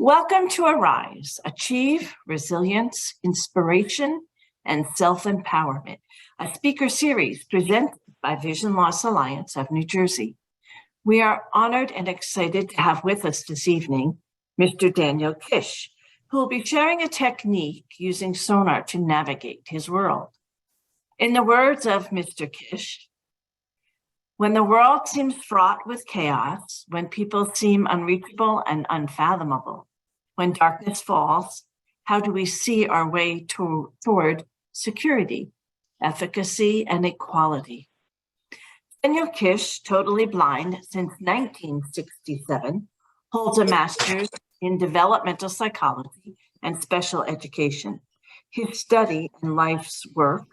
Welcome to Arise, Achieve, Resilience, Inspiration, and Self-Empowerment, a speaker series presented by Vision Loss Alliance of New Jersey. We are honored and excited to have with us this evening Mr. Daniel Kish, who will be sharing a technique using sonar to navigate his world. In the words of Mr. Kish, when the world seems fraught with chaos, when people seem unreachable and unfathomable, when darkness falls, how do we see our way toward security, efficacy, and equality? Daniel Kish, totally blind since 1967, holds a master's in developmental psychology and special education. His study and life's work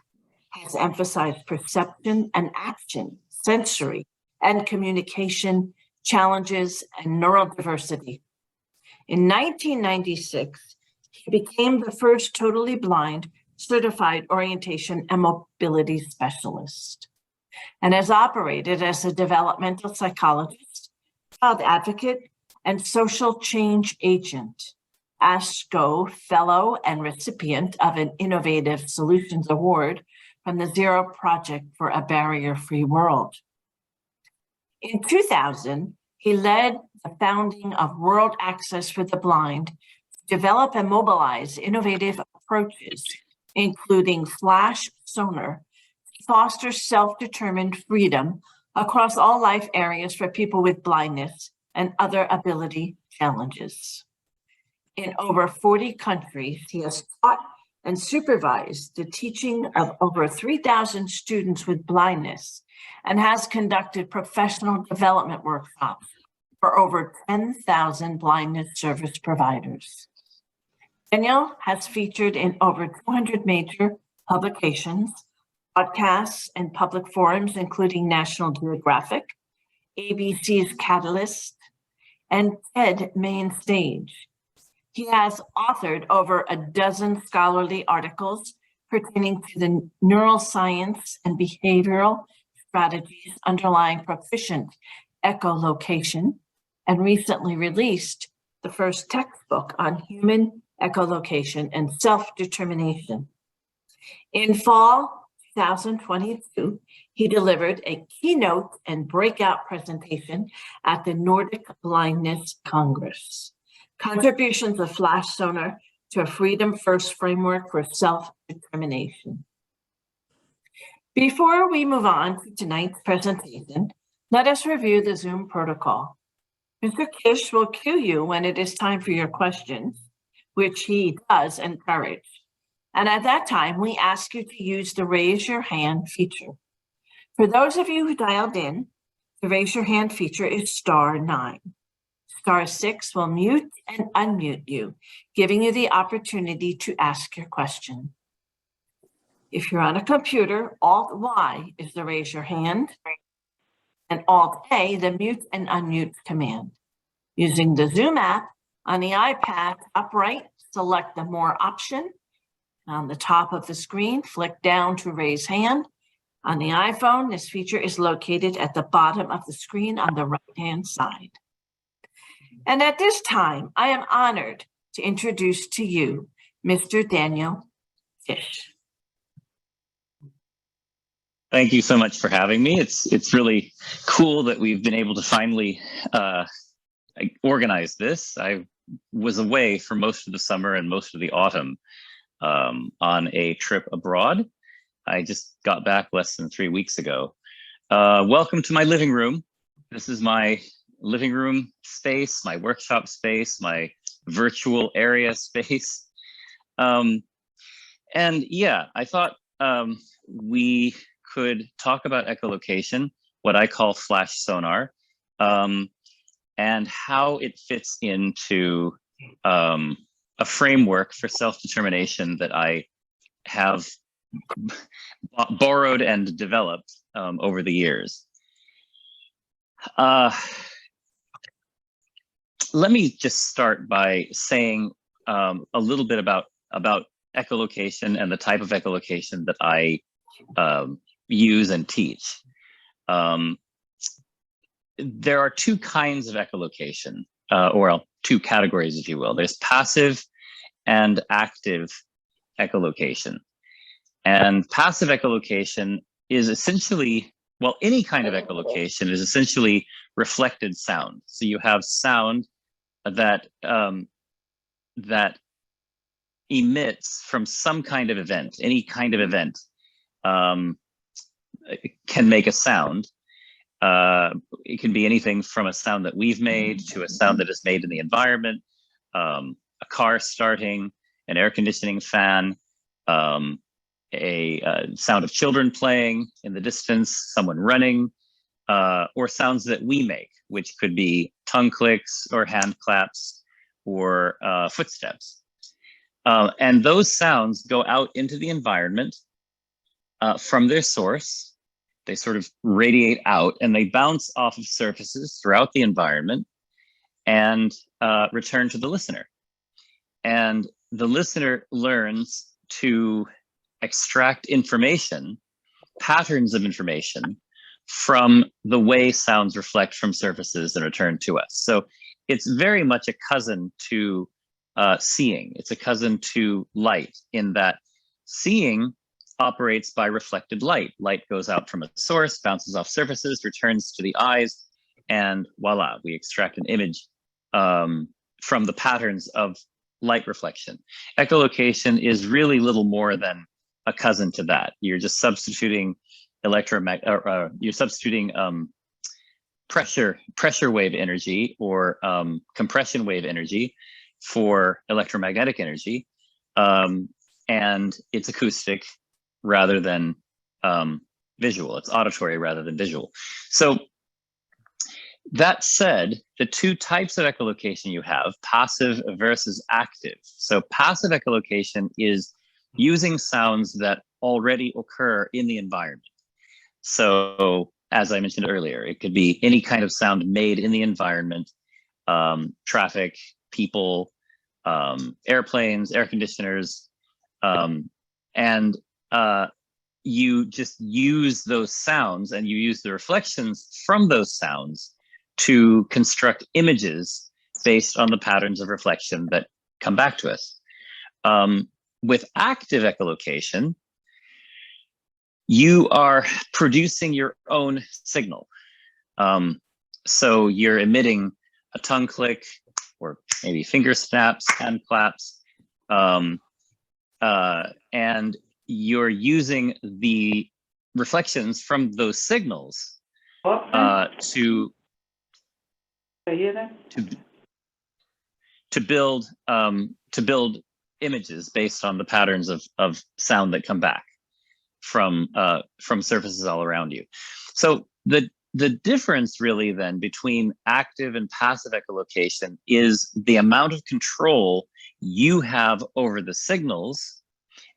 has emphasized perception and action, sensory and communication challenges, and neurodiversity. In 1996, he became the first totally blind certified orientation and mobility specialist, and has operated as a developmental psychologist, child advocate, and social change agent, ASCO fellow and recipient of an Innovative Solutions Award from the Zero Project for a Barrier-Free World. In 2000, he led the founding of World Access for the Blind to develop and mobilize innovative approaches, including Flash Sonar, to foster self-determined freedom across all life areas for people with blindness and other ability challenges. In over 40 countries, he has taught and supervised the teaching of over 3,000 students with blindness and has conducted professional development workshops for over 10,000 blindness service providers. Daniel has featured in over 200 major publications, podcasts, and public forums, including National Geographic, ABC's Catalyst, and TED Main Stage. He has authored over a dozen scholarly articles pertaining to the neuroscience and behavioral strategies underlying proficient echolocation, and recently released the first textbook on human echolocation and self-determination. In fall 2022, he delivered a keynote and breakout presentation at the Nordic Blindness Congress, Contributions of Flash Sonar to a Freedom-First Framework for Self-Determination. Before we move on to tonight's presentation, let us review the Zoom protocol. Mr. Kish will cue you when it is time for your questions, which he does encourage. And at that time, we ask you to use the raise your hand feature. For those of you who dialed in, the raise your hand feature is *9. *6 will mute and unmute you, giving you the opportunity to ask your question. If you're on a computer, Alt-Y is the raise your hand, and Alt-A, the mute and unmute command. Using the Zoom app on the iPad, top right, select the More option. On the top of the screen, flick down to raise hand. On the iPhone, this feature is located at the bottom of the screen on the right-hand side. And at this time, I am honored to introduce to you Mr. Daniel Kish. Thank you so much for having me. It's really cool that we've been able to finally organize this. I was away for most of the summer and most of the autumn on a trip abroad. I just got back less than 3 weeks ago. Welcome to my living room. This is my living room space, my workshop space, my virtual area space. And yeah, I thought we could talk about echolocation, what I call Flash Sonar, and how it fits into a framework for self-determination that I have borrowed and developed over the years. Let me just start by saying a little bit about echolocation and the type of echolocation that I use and teach. There are two kinds of echolocation. two categories, if you will. There's passive and active echolocation. And passive echolocation is essentially, well, any kind of echolocation is essentially reflected sound. So you have sound that that emits from some kind of event. Any kind of event can make a sound. It can be anything from a sound that we've made to a sound that is made in the environment, a car starting, an air conditioning fan, a sound of children playing in the distance, someone running, or sounds that we make, which could be tongue clicks or hand claps or footsteps. And those sounds go out into the environment from their source. They sort of radiate out and they bounce off of surfaces throughout the environment and return to the listener. And the listener learns to extract information, patterns of information, from the way sounds reflect from surfaces and return to us. So it's very much a cousin to seeing. It's a cousin to light in that seeing operates by reflected light. Light goes out from a source, bounces off surfaces, returns to the eyes, and voila, we extract an image from the patterns of light reflection. Echolocation is really little more than a cousin to that. You're just substituting pressure wave energy or compression wave energy for electromagnetic energy, and it's acoustic rather than visual. It's auditory rather than visual. So that said, the two types of echolocation you have, passive versus active. So passive echolocation is using sounds that already occur in the environment. So as I mentioned earlier, it could be any kind of sound made in the environment, traffic, people, airplanes, air conditioners, and you just use those sounds and you use the reflections from those sounds to construct images based on the patterns of reflection that come back to us. With active echolocation, you are producing your own signal. So you're emitting a tongue click or maybe finger snaps, hand claps, and you're using the reflections from those signals to build images based on the patterns of sound that come back from surfaces all around you. So the difference really then between active and passive echolocation is the amount of control you have over the signals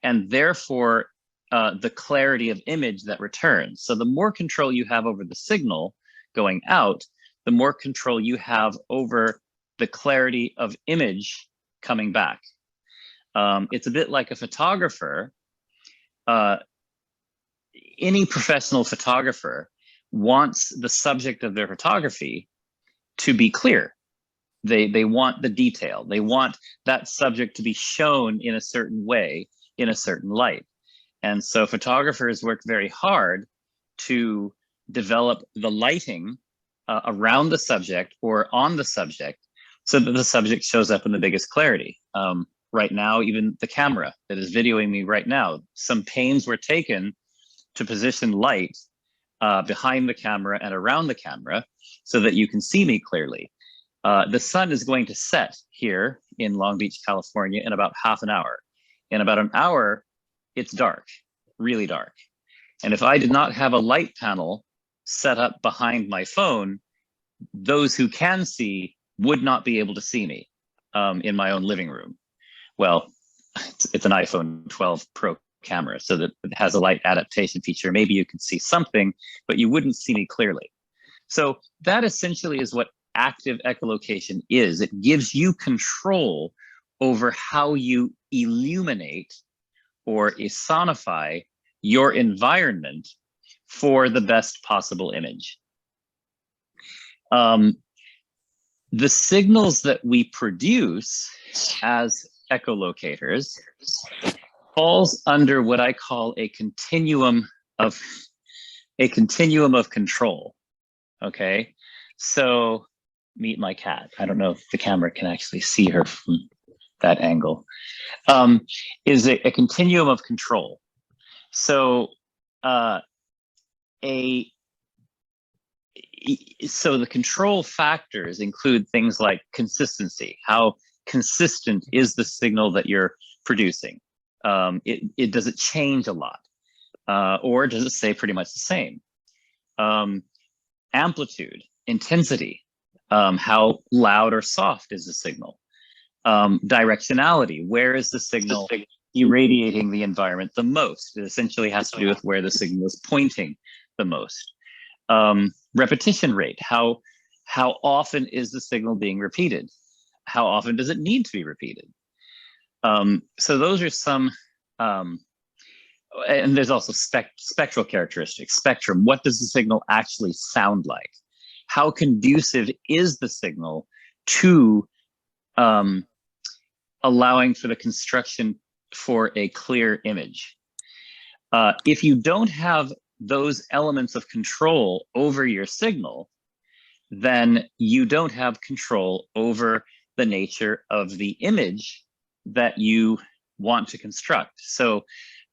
and therefore the clarity of image that returns. So the more control you have over the signal going out, the more control you have over the clarity of image coming back. It's a bit like a photographer. Any professional photographer wants the subject of their photography to be clear. They want the detail. They want that subject to be shown in a certain way, in a certain light. And so photographers work very hard to develop the lighting around the subject or on the subject so that the subject shows up in the biggest clarity. Right now, even the camera that is videoing me right now, some pains were taken to position light behind the camera and around the camera so that you can see me clearly. The sun is going to set here in Long Beach, California in about half an hour. In about an hour, it's dark, really dark. And if I did not have a light panel set up behind my phone, those who can see would not be able to see me in my own living room. Well, it's an iPhone 12 Pro camera, so that it has a light adaptation feature. Maybe you can see something, but you wouldn't see me clearly. So that essentially is what active echolocation is. It gives you control over how you illuminate or sonify your environment for the best possible image. the signals that we produce as echolocators falls under what I call a continuum of control. Okay, so meet my cat. I don't know if the camera can actually see her from that angle. Is a continuum of control. So so the control factors include things like consistency. How consistent is the signal that you're producing? Does it change a lot? Or does it stay pretty much the same? Amplitude, intensity, how loud or soft is the signal? Directionality, where is the signal irradiating the environment the most? It essentially has to do with where the signal is pointing the most. Repetition rate, how often is the signal being repeated? How often does it need to be repeated? So those are some, and there's also spectral characteristics, spectrum. What does the signal actually sound like? How conducive is the signal to allowing for the construction for a clear image? If you don't have those elements of control over your signal, then you don't have control over the nature of the image that you want to construct. So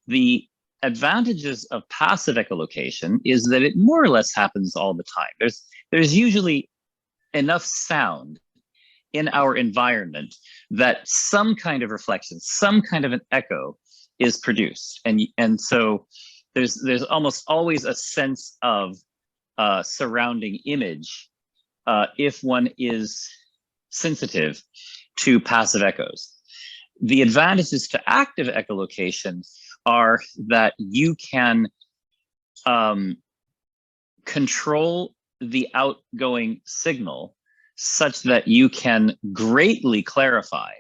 the advantages of passive echolocation is that it more or less happens all the time. There's usually enough sound in our environment that some kind of reflection, some kind of an echo is produced. And so there's almost always a sense of surrounding image if one is sensitive to passive echoes. The advantages to active echolocation are that you can control the outgoing signal such that you can greatly clarify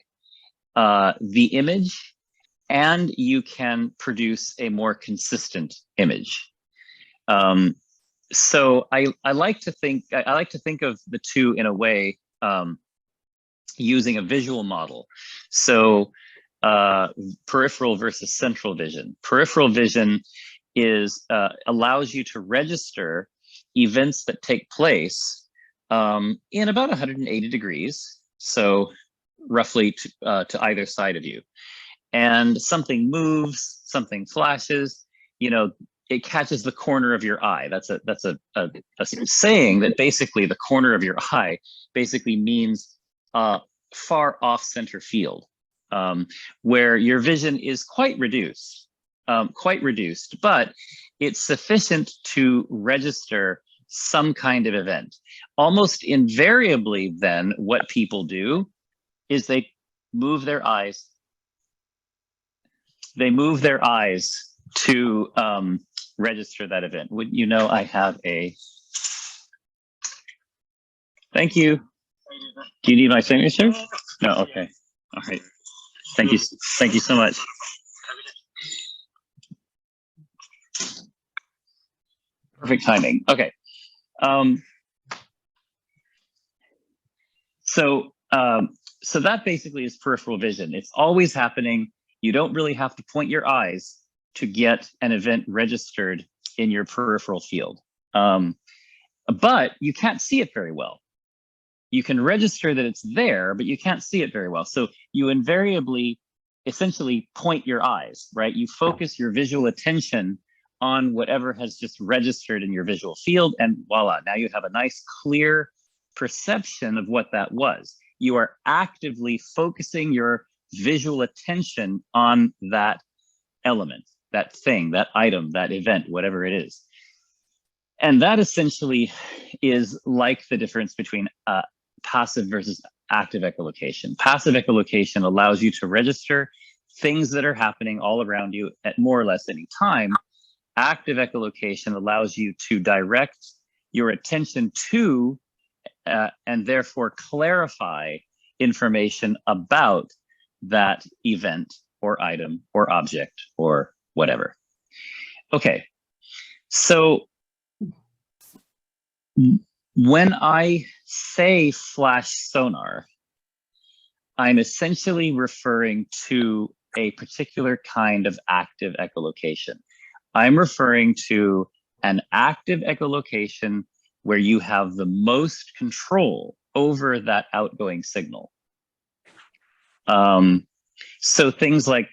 the image, and you can produce a more consistent image. So I like to think of the two in a way, using a visual model. So peripheral versus central vision. Peripheral vision is allows you to register events that take place in about 180 degrees, so roughly to either side of you. And something moves, something flashes, it catches the corner of your eye. That's a saying that basically the corner of your eye basically means far off center field, where your vision is quite reduced, but it's sufficient to register some kind of event. Almost invariably, then, what people do is they move their eyes. They move their eyes to register that event. Wouldn't you know, I have a. Thank you. Do you need my signature? No. Okay. All right. Thank you. Thank you so much. Perfect timing. Okay. So that basically is peripheral vision. It's always happening. You don't really have to point your eyes to get an event registered in your peripheral field. But you can't see it very well. You can register that it's there, but you can't see it very well. So you invariably essentially point your eyes, right? You focus your visual attention on whatever has just registered in your visual field, and voila, now you have a nice clear perception of what that was. You are actively focusing your visual attention on that element, that thing, that item, that event, whatever it is. And that essentially is like the difference between passive versus active echolocation. Passive echolocation allows you to register things that are happening all around you at more or less any time. Active echolocation allows you to direct your attention to and therefore clarify information about that event or item or object or whatever. Okay, so When I say flash sonar, I'm essentially referring to a particular kind of active echolocation. I'm referring to an active echolocation where you have the most control over that outgoing signal. So things like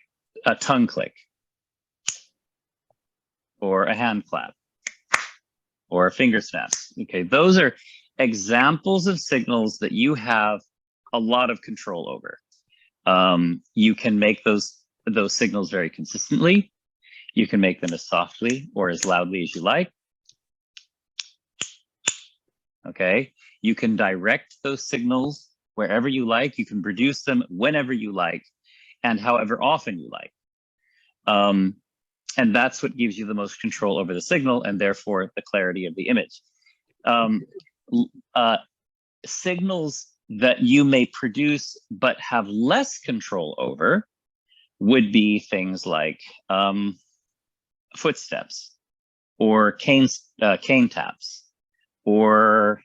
a tongue click, or a hand clap, or a finger snap. Okay, those are examples of signals that you have a lot of control over. You can make those signals very consistently. You can make them as softly or as loudly as you like. Okay, you can direct those signals wherever you like. You can produce them whenever you like and however often you like. And that's what gives you the most control over the signal and therefore the clarity of the image. Signals that you may produce but have less control over would be things like footsteps, or cane taps, or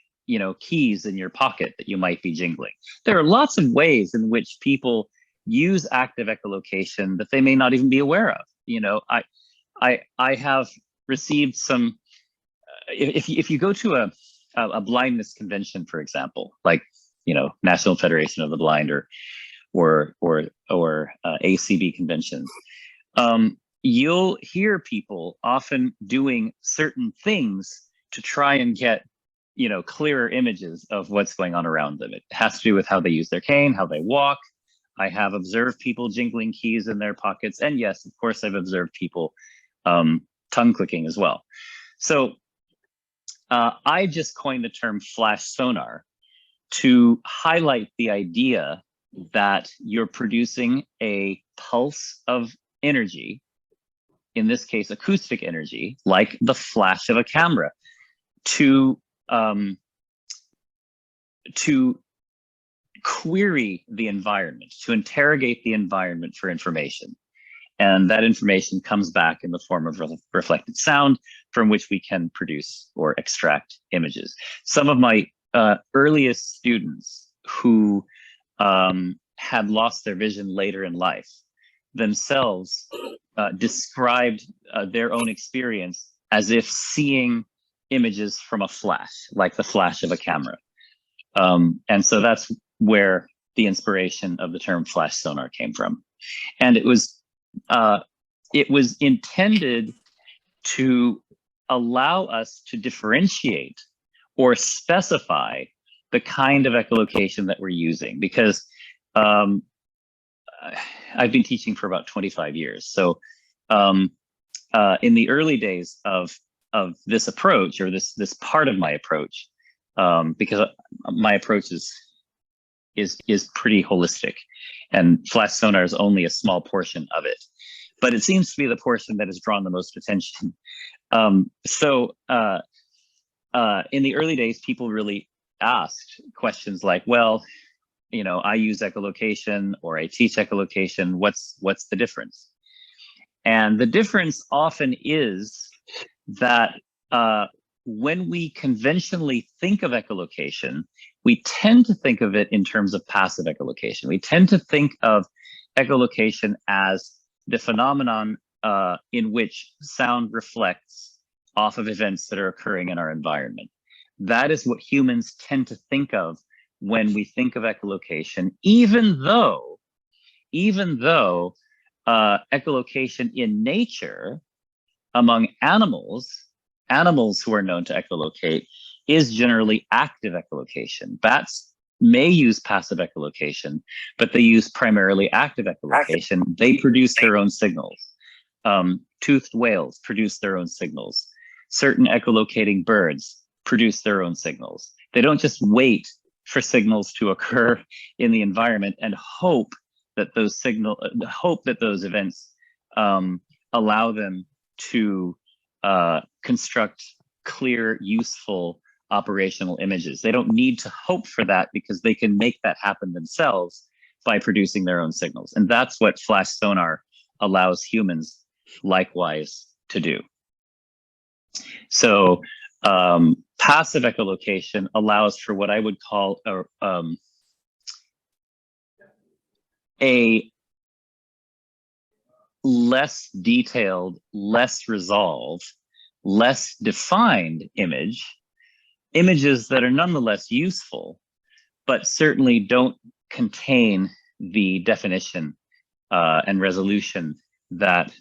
keys in your pocket that you might be jingling. There are lots of ways in which people use active echolocation that they may not even be aware of. I have received some. If you go to a blindness convention, for example, like National Federation of the Blind or ACB conventions, you'll hear people often doing certain things to try and get clearer images of what's going on around them. It has to do with how they use their cane, how they walk. I have observed people jingling keys in their pockets, and yes, of course, I've observed people tongue clicking as well. So I just coined the term flash sonar to highlight the idea that you're producing a pulse of energy, in this case, acoustic energy, like the flash of a camera, to query the environment, to interrogate the environment for information. And that information comes back in the form of reflected sound from which we can produce or extract images. Some of my earliest students who had lost their vision later in life themselves described their own experience as if seeing images from a flash, like the flash of a camera. And so that's where the inspiration of the term flash sonar came from. And it was intended to allow us to differentiate or specify the kind of echolocation that we're using, because I've been teaching for about 25 years. So in the early days of this approach, or this part of my approach, because my approach is pretty holistic, and flash sonar is only a small portion of it, but it seems to be the portion that has drawn the most attention. So in the early days, people really asked questions like, well, I use echolocation, or I teach echolocation. What's the difference? And the difference often is that when we conventionally think of echolocation, we tend to think of it in terms of passive echolocation. We tend to think of echolocation as the phenomenon in which sound reflects off of events that are occurring in our environment. That is what humans tend to think of when we think of echolocation, even though echolocation in nature among animals who are known to echolocate is generally active echolocation. Bats may use passive echolocation, but they use primarily active echolocation. They produce their own signals. Toothed whales produce their own signals. Certain echolocating birds produce their own signals. They don't just wait for signals to occur in the environment and hope that those events allow them to construct clear, useful operational images. They don't need to hope for that, because they can make that happen themselves by producing their own signals. And that's what flash sonar allows humans likewise to do. So Passive echolocation allows for what I would call a less detailed, less resolved, less defined images that are nonetheless useful, but certainly don't contain the definition and resolution that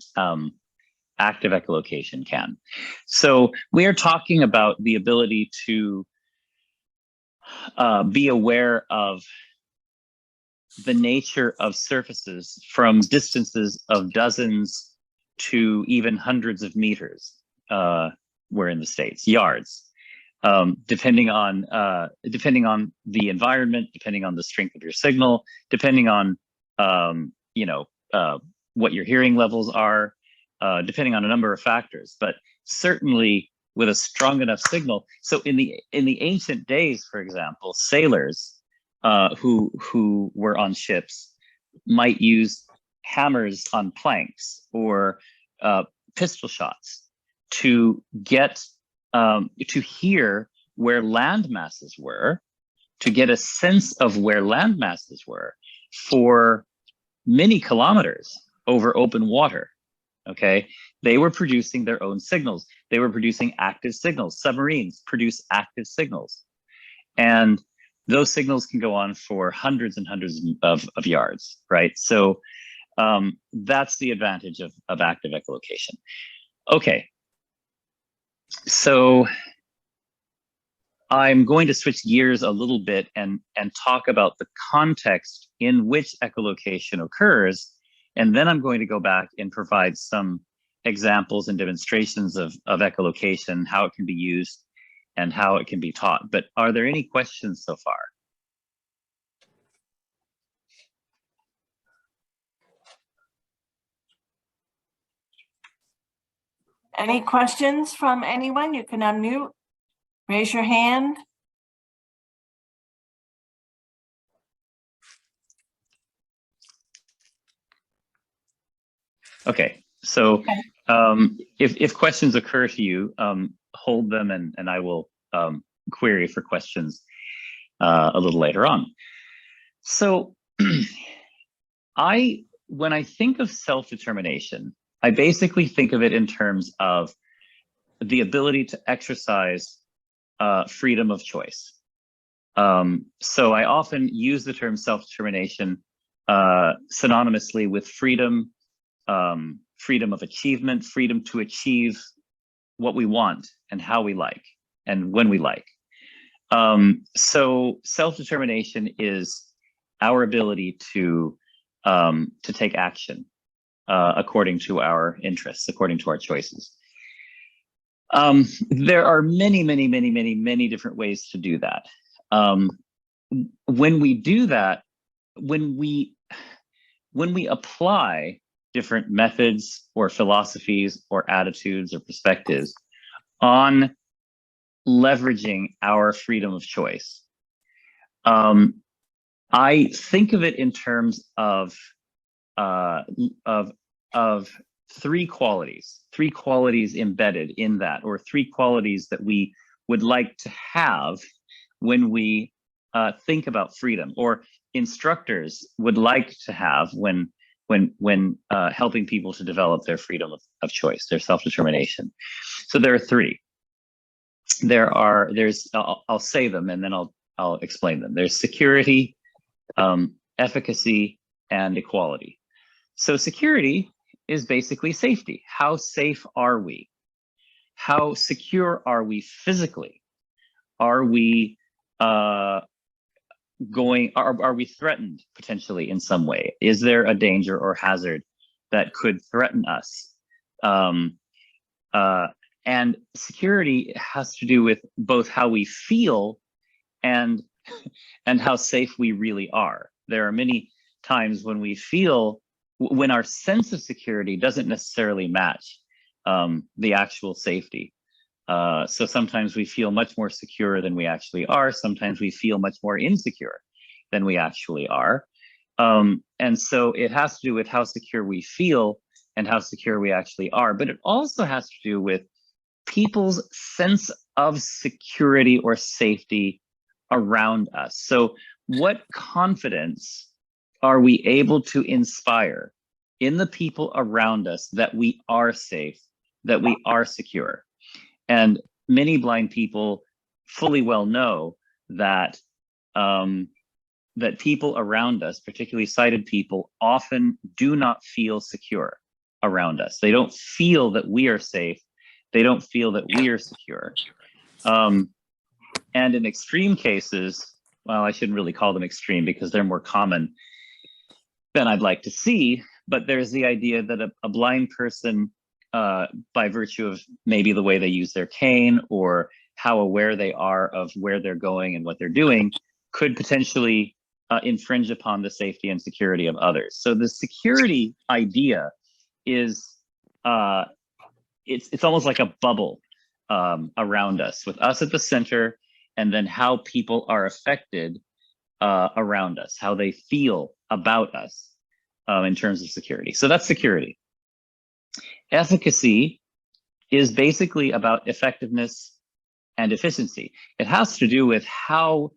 active echolocation can. So we are talking about the ability to be aware of the nature of surfaces from distances of dozens to even hundreds of meters. We're in the States, yards, depending on the environment, depending on the strength of your signal, depending on what your hearing levels are, depending on a number of factors, but certainly with a strong enough signal. So in the ancient days, for example, sailors who were on ships might use hammers on planks or pistol shots to get to hear where land masses were, to get a sense of where land masses were for many kilometers over open water. Okay, they were producing their own signals. They were producing active signals. Submarines produce active signals, and those signals can go on for hundreds and hundreds of yards, right? So that's the advantage of active echolocation. Okay, so I'm going to switch gears a little bit and talk about the context in which echolocation occurs, and then I'm going to go back and provide some examples and demonstrations of echolocation, how it can be used, and how it can be taught. But are there any questions so far? Any questions from anyone? You can unmute, raise your hand. Okay, so if questions occur to you, hold them and I will query for questions a little later on. So when I think of self-determination, I basically think of it in terms of the ability to exercise freedom of choice. So I often use the term self-determination synonymously with freedom, freedom of achievement, freedom to achieve what we want and how we like and when we like. So self-determination is our ability to take action according to our interests, according to our choices. There are many different ways to do that. When we do that, when we apply different methods or philosophies or attitudes or perspectives on leveraging our freedom of choice, I think of it in terms of three qualities embedded in that, or three qualities that we would like to have when we think about freedom, or instructors would like to have when helping people to develop their freedom of choice, their self-determination. So there are three. I'll say them and then I'll explain them. There's security, efficacy, and equality. So security is basically safety. How safe are we? How secure are we physically? Are we are we threatened potentially in some way? Is there a danger or hazard that could threaten us? And security has to do with both how we feel and how safe we really are. There are many times when we feel, when our sense of security doesn't necessarily match the actual safety. So sometimes we feel much more secure than we actually are. Sometimes we feel much more insecure than we actually are. And so it has to do with how secure we feel and how secure we actually are. But it also has to do with people's sense of security or safety around us. So what confidence are we able to inspire in the people around us that we are safe, that we are secure? And many blind people fully well know that that people around us, particularly sighted people, often do not feel secure around us. They don't feel that we are safe. They don't feel that we are secure. And in extreme cases, well, I shouldn't really call them extreme because they're more common than I'd like to see, but there's the idea that a blind person, by virtue of maybe the way they use their cane or how aware they are of where they're going and what they're doing, could potentially infringe upon the safety and security of others. So the security idea is, it's almost like a bubble around us, with us at the center, and then how people are affected around us, how they feel about us in terms of security. So that's security. Efficacy is basically about effectiveness and efficiency. It has to do with how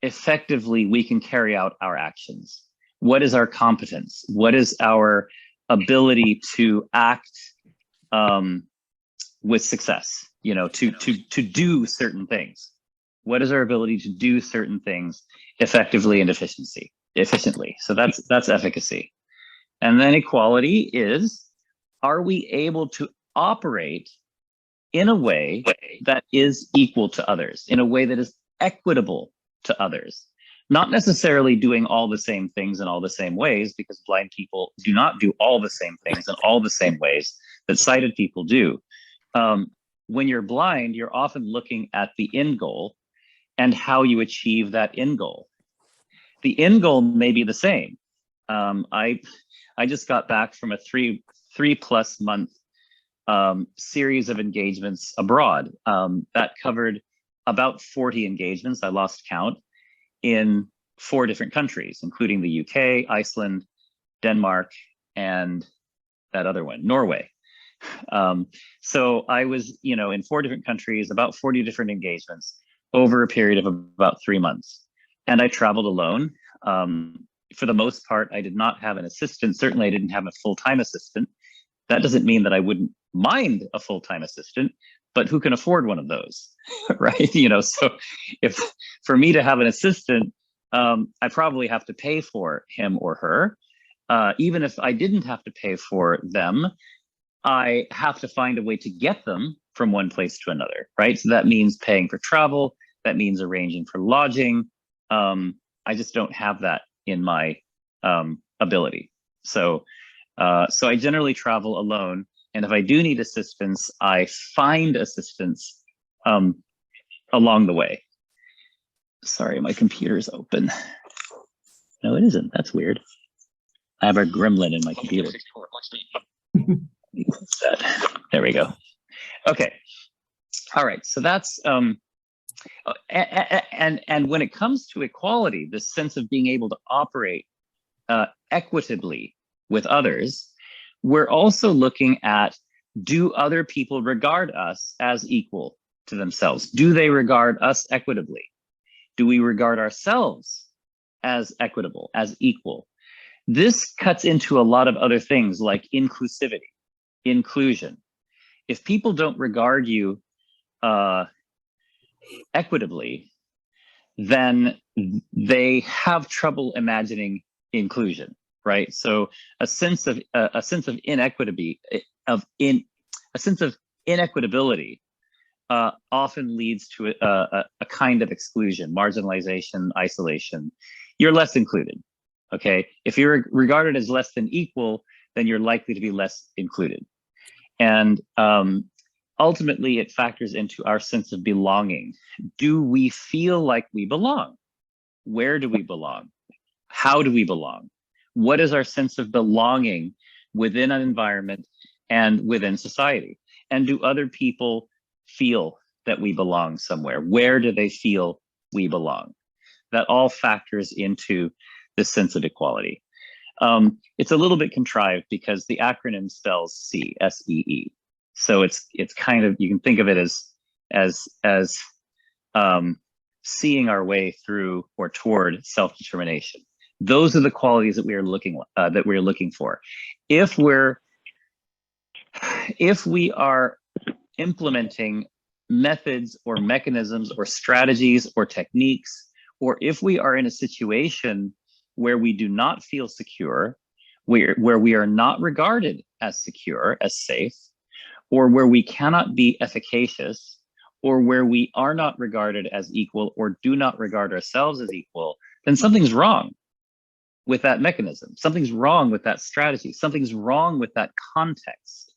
effectively we can carry out our actions. What is our competence? What is our ability to act with success? You know, to do certain things. What is our ability to do certain things effectively and efficiently? So that's efficacy. And then equality is, are we able to operate in a way that is equal to others, in a way that is equitable to others? Not necessarily doing all the same things in all the same ways, because blind people do not do all the same things in all the same ways that sighted people do. When you're blind, you're often looking at the end goal and how you achieve that end goal. The end goal may be the same. I just got back from a three-plus month series of engagements abroad that covered about 40 engagements. I lost count, in 4 different countries, including the UK, Iceland, Denmark, and that other one, Norway. So I was, in 4 different countries, about 40 different engagements over a period of about 3 months. And I traveled alone. For the most part, I did not have an assistant. Certainly I didn't have a full-time assistant. That doesn't mean that I wouldn't mind a full-time assistant, but who can afford one of those, right? So if for me to have an assistant, I probably have to pay for him or her. Even if I didn't have to pay for them, I have to find a way to get them from one place to another, right? So that means paying for travel. That means arranging for lodging. I just don't have that in my ability. So I generally travel alone. And if I do need assistance, I find assistance along the way. Sorry, my computer's open. No, it isn't. That's weird. I have a gremlin in my computer. There we go. Okay. All right. So that's and when it comes to equality, this sense of being able to operate equitably with others, we're also looking at, do other people regard us as equal to themselves? Do they regard us equitably? Do we regard ourselves as equitable, as equal? This cuts into a lot of other things like inclusivity, inclusion. If people don't regard you equitably, then they have trouble imagining inclusion, right? So a sense of inequity, a sense of inequitability often leads to a kind of exclusion, marginalization, isolation. You're less included, okay? If you're regarded as less than equal, then you're likely to be less included. And ultimately, it factors into our sense of belonging. Do we feel like we belong? Where do we belong? How do we belong? What is our sense of belonging within an environment and within society? And do other people feel that we belong somewhere? Where do they feel we belong? That all factors into this sense of equality. It's a little bit contrived because the acronym spells SEE. So it's kind of, you can think of it as as seeing our way through or toward self-determination. Those are the qualities that we are looking for. If we are implementing methods or mechanisms or strategies or techniques, or if we are in a situation where we do not feel secure, where we are not regarded as secure, as safe, or where we cannot be efficacious, or where we are not regarded as equal or do not regard ourselves as equal, then something's wrong with that mechanism. Something's wrong with that strategy. Something's wrong with that context.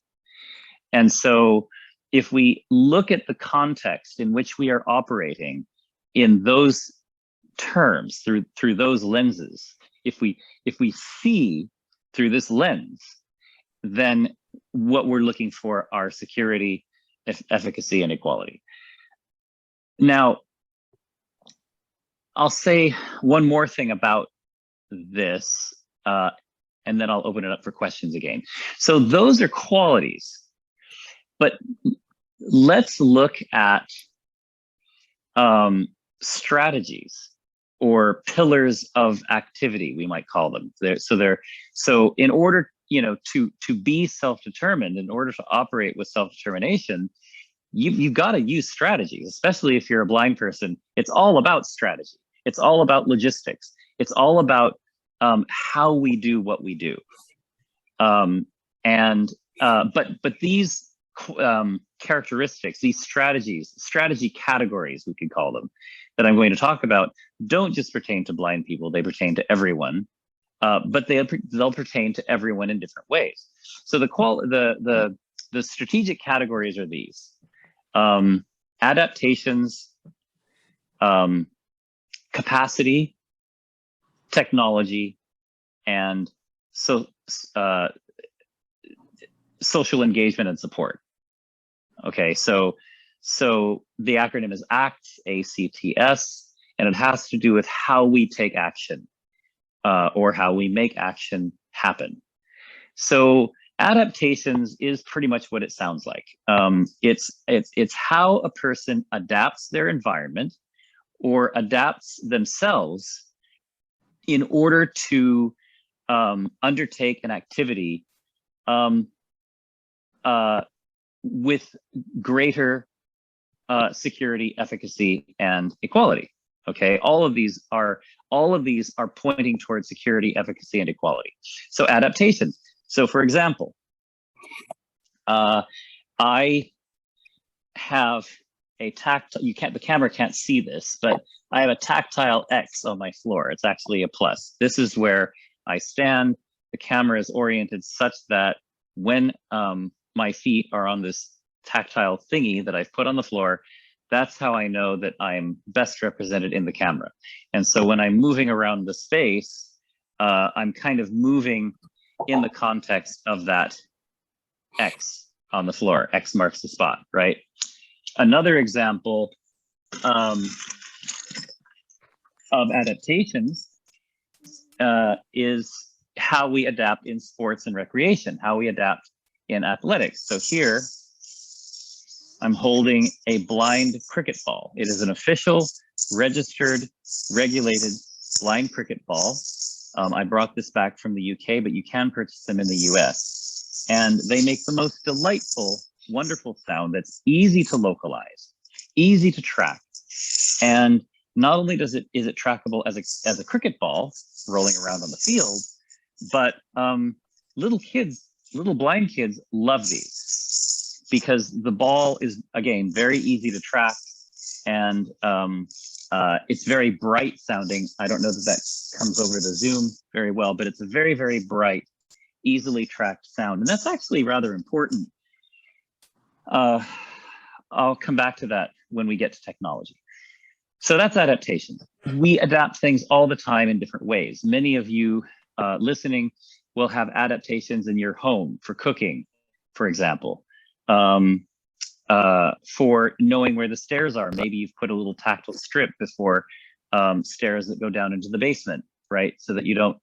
And so if we look at the context in which we are operating in those terms, through those lenses, if we see through this lens, then what we're looking for are security, efficacy, and equality. Now, I'll say one more thing about this, and then I'll open it up for questions again. So those are qualities, but let's look at strategies or pillars of activity, we might call them. So in order, to be self-determined, in order to operate with self-determination, you've got to use strategies, especially if you're a blind person. It's all about strategy. It's all about logistics. It's all about how we do what we do. But these characteristics, these strategy categories, we could call them, that I'm going to talk about, don't just pertain to blind people. They pertain to everyone, but they'll pertain to everyone in different ways. So the strategic categories are these: adaptations, capacity, technology, and social engagement and support. Okay, so the acronym is ACTS, ACTS, and it has to do with how we take action, or how we make action happen. So adaptations is pretty much what it sounds like. It's how a person adapts their environment or adapts themselves in order to undertake an activity with greater security, efficacy, and equality. Okay, all of these are pointing towards security, efficacy, and equality. So adaptations. So for example, I have a tactile, the camera can't see this, but I have a tactile X on my floor. It's actually a plus. This is where I stand. The camera is oriented such that when my feet are on this tactile thingy that I've put on the floor, that's how I know that I'm best represented in the camera. And so when I'm moving around the space, I'm kind of moving in the context of that X on the floor. X marks the spot, right? Another example of adaptations is how we adapt in sports and recreation, how we adapt in athletics. So here, I'm holding a blind cricket ball. It is an official, registered, regulated blind cricket ball. I brought this back from the UK, but you can purchase them in the US. And they make the most delightful, wonderful sound that's easy to localize, easy to track. And not only is it trackable as a cricket ball rolling around on the field, but little blind kids love these because the ball is, again, very easy to track, and it's very bright sounding. I don't know that comes over the Zoom very well, but it's a very, very bright, easily tracked sound. And that's actually rather important. I'll come back to that when we get to technology. So that's adaptation. We adapt things all the time in different ways. Many of you listening will have adaptations in your home for cooking, for example, for knowing where the stairs are. Maybe you've put a little tactile strip before stairs that go down into the basement, right? So that you don't,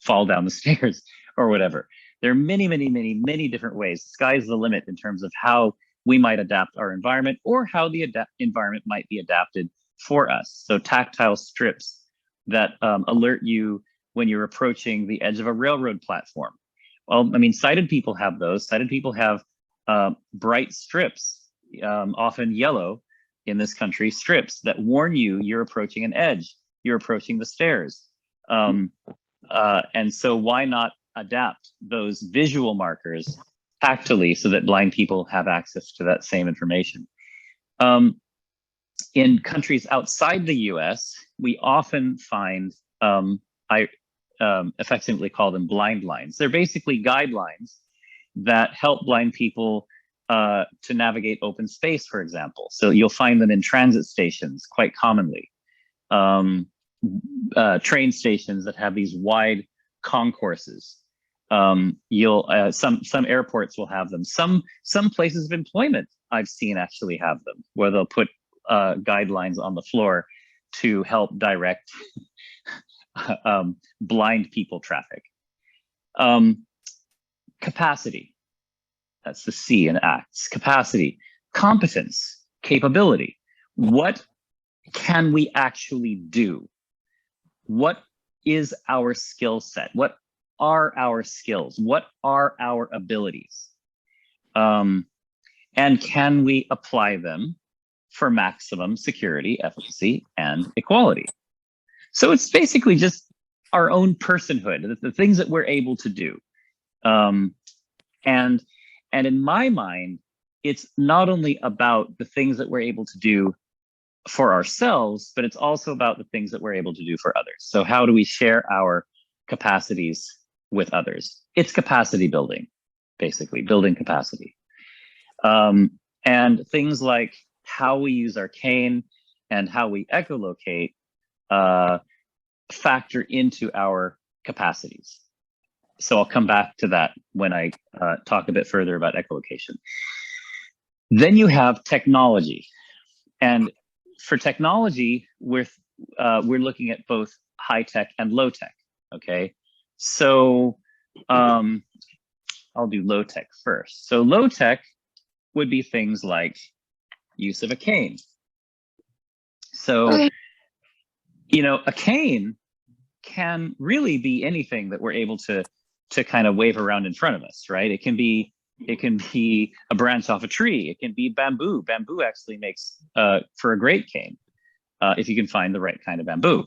fall down the stairs or whatever. There are many, many, many, many different ways. The sky's the limit in terms of how we might adapt our environment or how the environment might be adapted for us. So tactile strips that alert you when you're approaching the edge of a railroad platform. Well, I mean, sighted people have those. Sighted people have bright strips, often yellow in this country, strips that warn you you're approaching an edge, you're approaching the stairs. And so why not adapt those visual markers tactily so that blind people have access to that same information? In countries outside the US, we often find, I affectionately call them blind lines. They're basically guidelines that help blind people to navigate open space, for example. So you'll find them in transit stations quite commonly. Train stations that have these wide concourses. Some airports will have them. Some places of employment I've seen actually have them, where they'll put guidelines on the floor to help direct blind people traffic. Capacity, that's the C in ACTS. Capacity, competence, capability. What can we actually do? What is our skill set? What are our skills? What are our abilities? And can we apply them for maximum security, efficacy, and equality? So it's basically just our own personhood, the things that we're able to do. And in my mind, it's not only about the things that we're able to do for ourselves, but it's also about the things that we're able to do for others. So how do we share our capacities with others? It's capacity building, basically, building capacity. And things like how we use our cane and how we echolocate factor into our capacities. So I'll come back to that when I talk a bit further about echolocation. Then you have technology. And for technology, we're looking at both high tech and low tech, okay? So I'll do low tech first. So low tech would be things like use of a cane. So, you know, a cane can really be anything that we're able to kind of wave around in front of us, right? It can be a branch off a tree. It can be bamboo. Bamboo actually makes for a great cane if you can find the right kind of bamboo.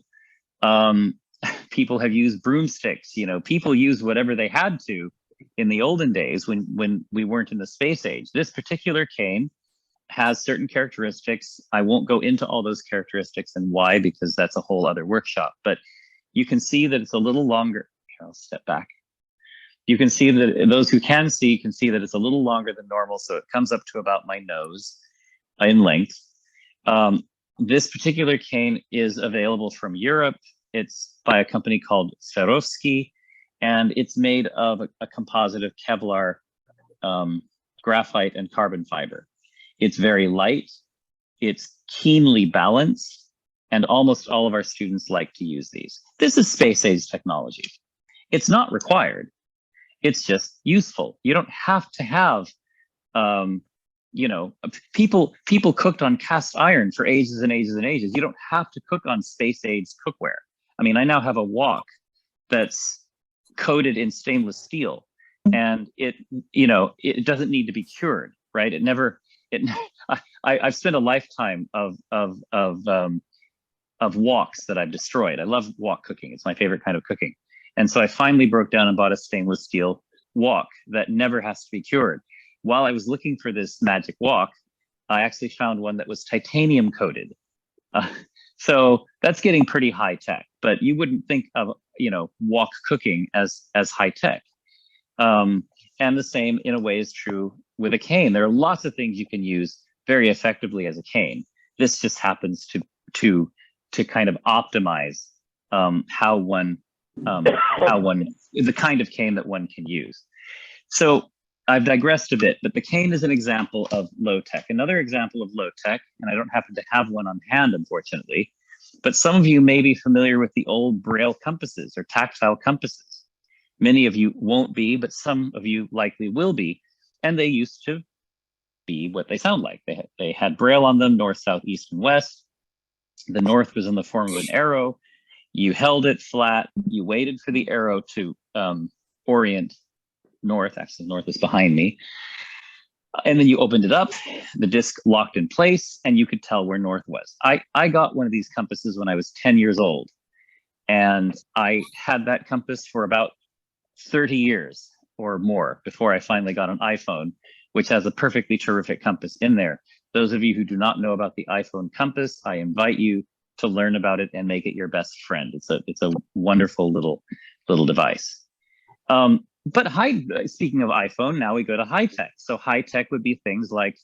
People have used broomsticks. You know, people use whatever they had to in the olden days when we weren't in the space age. This particular cane has certain characteristics. I won't go into all those characteristics and why, because that's a whole other workshop. But you can see that it's a little longer. Here, I'll step back. You can see that those who can see that it's a little longer than normal, so it comes up to about my nose in length. This particular cane is available from Europe. It's by a company called Swarovski, and it's made of a composite of Kevlar, graphite, and carbon fiber. It's very light, it's keenly balanced, and almost all of our students like to use these. This is space-age technology. It's not required. It's just useful. You don't have to have, you know, people cooked on cast iron for ages and ages and ages. You don't have to cook on space-age cookware. I mean, I now have a wok that's coated in stainless steel, and it doesn't need to be cured, right? I've spent a lifetime of woks that I've destroyed. I love wok cooking. It's my favorite kind of cooking. And so I finally broke down and bought a stainless steel wok that never has to be cured. While I was looking for this magic wok, I actually found one that was titanium coated. So that's getting pretty high tech, but you wouldn't think of, you know, wok cooking as high tech. And the same in a way is true with a cane. There are lots of things you can use very effectively as a cane. This just happens to kind of optimize the kind of cane that one can use. So I've digressed a bit, but the cane is an example of low tech. Another example of low tech, and I don't happen to have one on hand, unfortunately, but some of you may be familiar with the old Braille compasses or tactile compasses. Many of you won't be, but some of you likely will be. And they used to be what they sound like. They had Braille on them, north, south, east, and west. The north was in the form of an arrow. You held it flat. You waited for the arrow to orient north. Actually, north is behind me. And then you opened it up, the disc locked in place, and you could tell where north was. I got one of these compasses when I was 10 years old. And I had that compass for about 30 years or more before I finally got an iPhone, which has a perfectly terrific compass in there. Those of you who do not know about the iPhone compass, I invite you to learn about it and make it your best friend. It's a wonderful little device. But speaking of iPhone, now we go to high tech. So high tech would be things like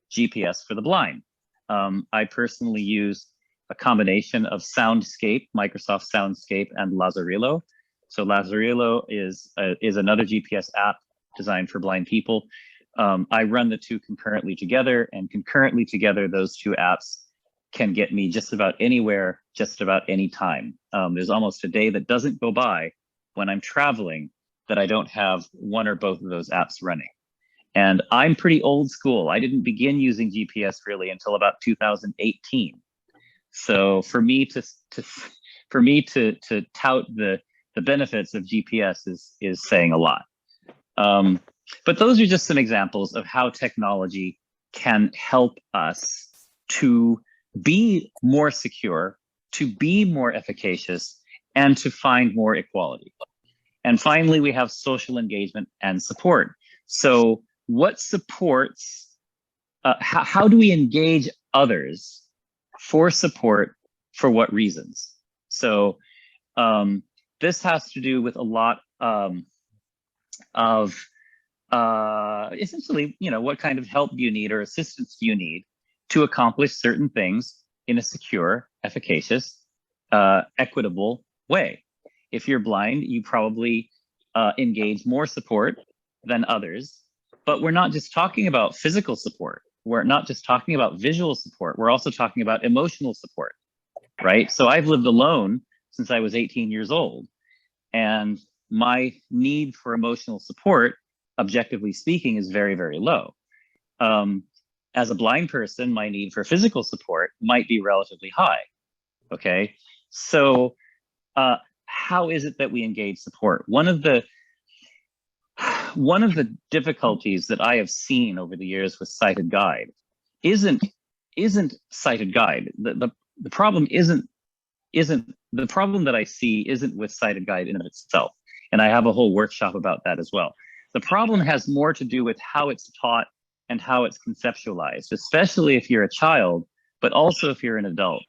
GPS for the blind. I personally use a combination of Soundscape, Microsoft Soundscape, and Lazarillo. So Lazarillo is another GPS app designed for blind people. I run the two concurrently together, and concurrently together, those two apps can get me just about anywhere, just about any time. There's almost a day that doesn't go by when I'm traveling that I don't have one or both of those apps running. And I'm pretty old school. I didn't begin using GPS really until about 2018. So for me to tout the benefits of GPS is saying a lot. But those are just some examples of how technology can help us to be more secure, to be more efficacious, and to find more equality. And finally, we have social engagement and support. So what supports, how do we engage others for support, for what reasons? So this has to do with a lot of essentially, what kind of help do you need or assistance do you need to accomplish certain things in a secure, efficacious, equitable way. If you're blind, you probably engage more support than others, but we're not just talking about physical support. We're not just talking about visual support. We're also talking about emotional support, right? So I've lived alone since I was 18 years old, and my need for emotional support, objectively speaking, is very, very low. As a blind person, my need for physical support might be relatively high, okay? So how is it that we engage support? One of the difficulties that I have seen over the years with Sighted Guide isn't Sighted Guide. The problem isn't the problem that I see isn't with Sighted Guide in and of itself. And I have a whole workshop about that as well. The problem has more to do with how it's taught and how it's conceptualized, especially if you're a child, but also if you're an adult.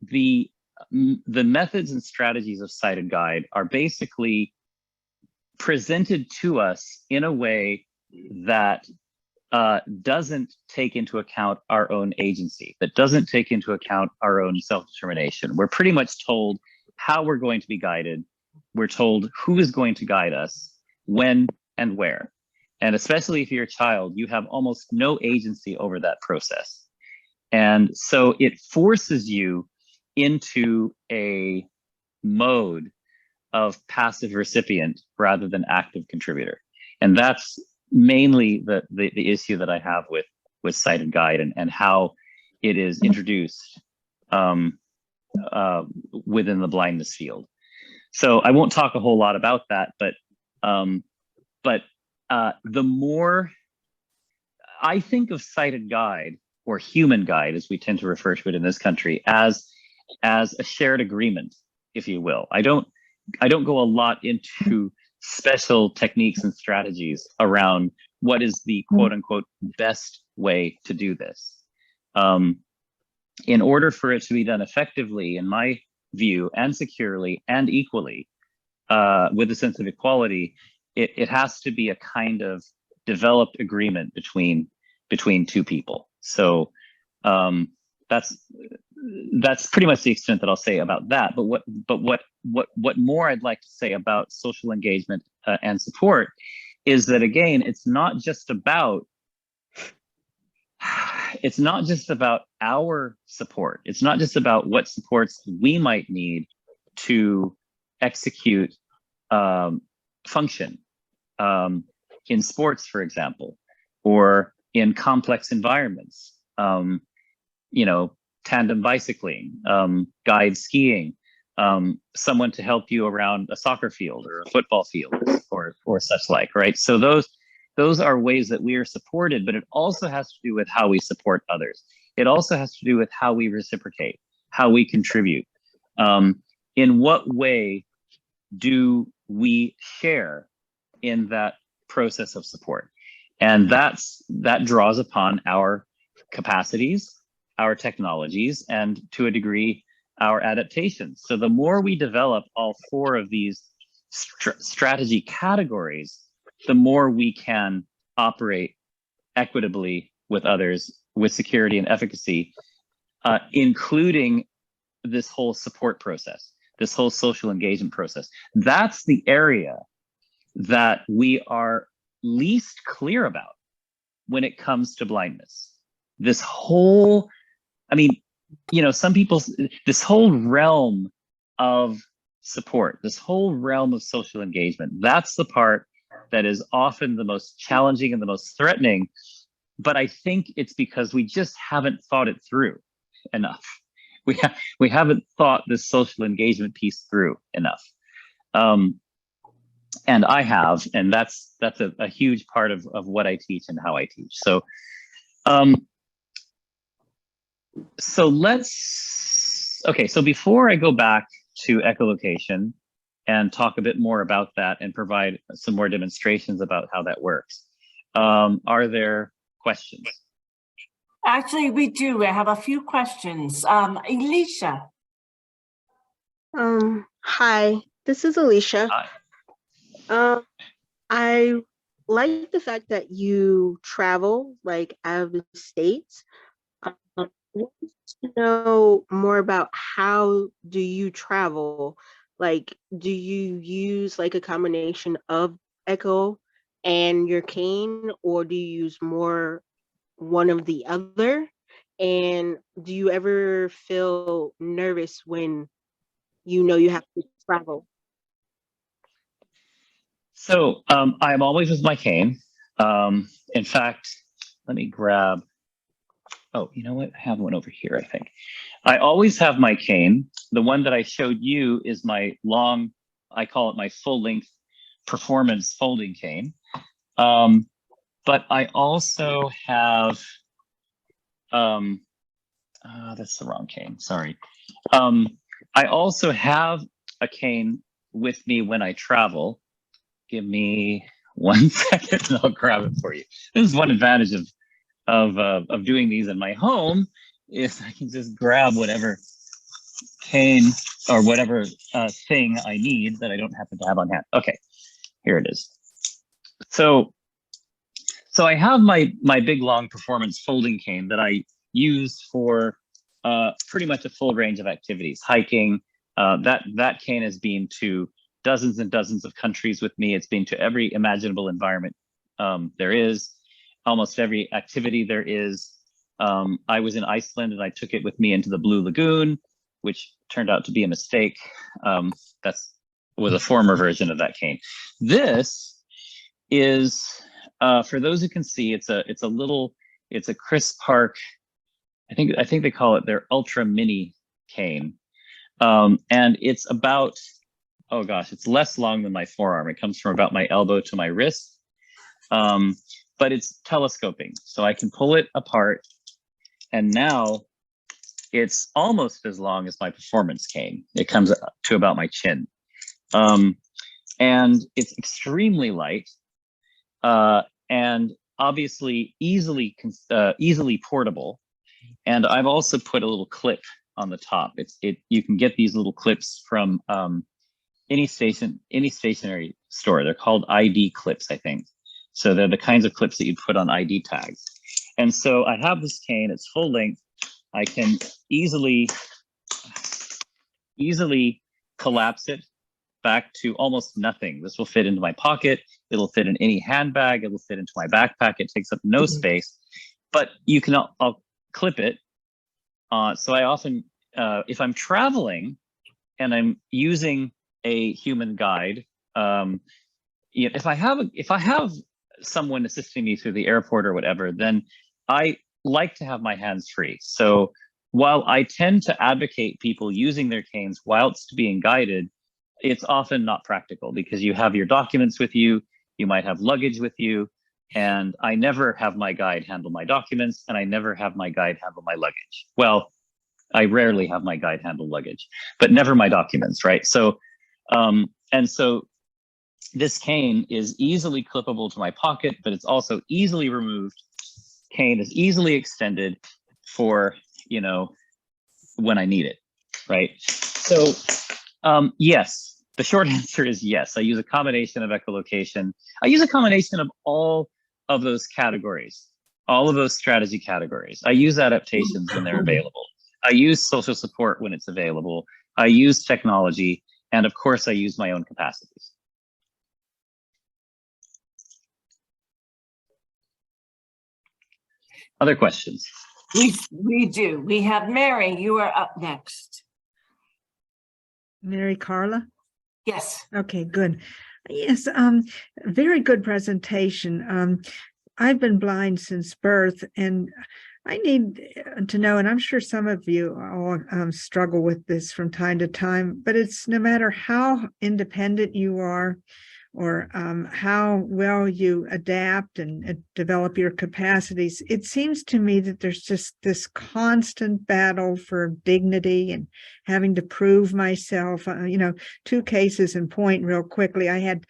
The methods and strategies of Sighted Guide are basically presented to us in a way that doesn't take into account our own agency, that doesn't take into account our own self-determination. We're pretty much told how we're going to be guided. We're told who is going to guide us, when and where. And especially if you're a child, you have almost no agency over that process. And so it forces you into a mode of passive recipient rather than active contributor. And that's mainly the issue that I have with Sighted Guide and how it is introduced within the blindness field. So I won't talk a whole lot about that, but the more I think of Sighted Guide, or human guide, as we tend to refer to it in this country, as a shared agreement, if you will. I don't go a lot into special techniques and strategies around what is the quote unquote best way to do this. In order for it to be done effectively, in my view, and securely and equally, with a sense of equality, it has to be a kind of developed agreement between two people. So that's pretty much the extent that I'll say about that. But what more I'd like to say about social engagement and support is that, again, it's not just about our support. It's not just about what supports we might need to execute function in sports, for example, or in complex environments, tandem bicycling, guide skiing, someone to help you around a soccer field or a football field or such like, right? So those are ways that we are supported, but it also has to do with how we support others. It also has to do with how we reciprocate, how we contribute. In what way do we share in that process of support? And that draws upon our capacities, our technologies, and to a degree, our adaptations. So the more we develop all four of these strategy categories, the more we can operate equitably with others, with security and efficacy, including this whole support process, this whole social engagement process. That's the area that we are least clear about when it comes to blindness. This whole, some people, this whole realm of support, this whole realm of social engagement, that's the part that is often the most challenging and the most threatening. But I think it's because we just haven't thought it through enough. We haven't thought this social engagement piece through enough. And I have, and that's a huge part of what I teach and how I teach. So so before I go back to echolocation and talk a bit more about that and provide some more demonstrations about how that works, are there questions? Actually, we do. I have a few questions. Alicia. Hi, this is Alicia. Hi. I like the fact that you travel like out of the States. I want to know more about how do you travel? Like, do you use like a combination of echo and your cane, or do you use more one of the other? And do you ever feel nervous when you know you have to travel? So I'm always with my cane. In fact, let me grab, oh, you know what? I have one over here, I think. I always have my cane. The one that I showed you is my long, I call it my full length performance folding cane. But I also have, that's the wrong cane, sorry. I also have a cane with me when I travel. Give me 1 second and I'll grab it for you. This is one advantage of doing these in my home, is I can just grab whatever cane or whatever thing I need that I don't happen to have on hand. Okay, here it is. So I have my big long performance folding cane that I use for pretty much a full range of activities. Hiking, that cane has been to dozens and dozens of countries with me. It's been to every imaginable environment there is, almost every activity there is. I was in Iceland and I took it with me into the Blue Lagoon, which turned out to be a mistake. That was a former version of that cane. This is, for those who can see, it's a Chris Park, I think they call it their Ultra Mini cane. And it's about, oh gosh, it's less long than my forearm. It comes from about my elbow to my wrist, but it's telescoping. So I can pull it apart, and now it's almost as long as my performance cane. It comes up to about my chin. And it's extremely light, and obviously easily portable. And I've also put a little clip on the top. You can get these little clips from any stationery store. They're called ID clips, I think. So they're the kinds of clips that you'd put on ID tags. And so I have this cane, it's full length. I can easily collapse it back to almost nothing. This will fit into my pocket. It'll fit in any handbag. It'll fit into my backpack. It takes up no space, but I'll clip it. So I often, if I'm traveling and I'm using a human guide, if I have someone assisting me through the airport or whatever, then I like to have my hands free. So while I tend to advocate people using their canes whilst being guided, it's often not practical because you have your documents with you, you might have luggage with you, and I never have my guide handle my documents, and I never have my guide handle my luggage. Well, I rarely have my guide handle luggage, but never my documents, right? So, and so this cane is easily clippable to my pocket, but it's also easily removed. Cane is easily extended for, you know, when I need it, right? So yes, the short answer is yes. I use a combination of echolocation. I use a combination of all of those categories, all of those strategy categories. I use adaptations when they're available. I use social support when it's available. I use technology, and of course I use my own capacities. Other questions? We do. We have Mary. You are up next. Mary Carla? Yes. Okay, good. Yes, very good presentation. I've been blind since birth, and I need to know, and I'm sure some of you all struggle with this from time to time, but it's no matter how independent you are or how well you adapt and develop your capacities, it seems to me that there's just this constant battle for dignity and having to prove myself. You know, two cases in point real quickly. I had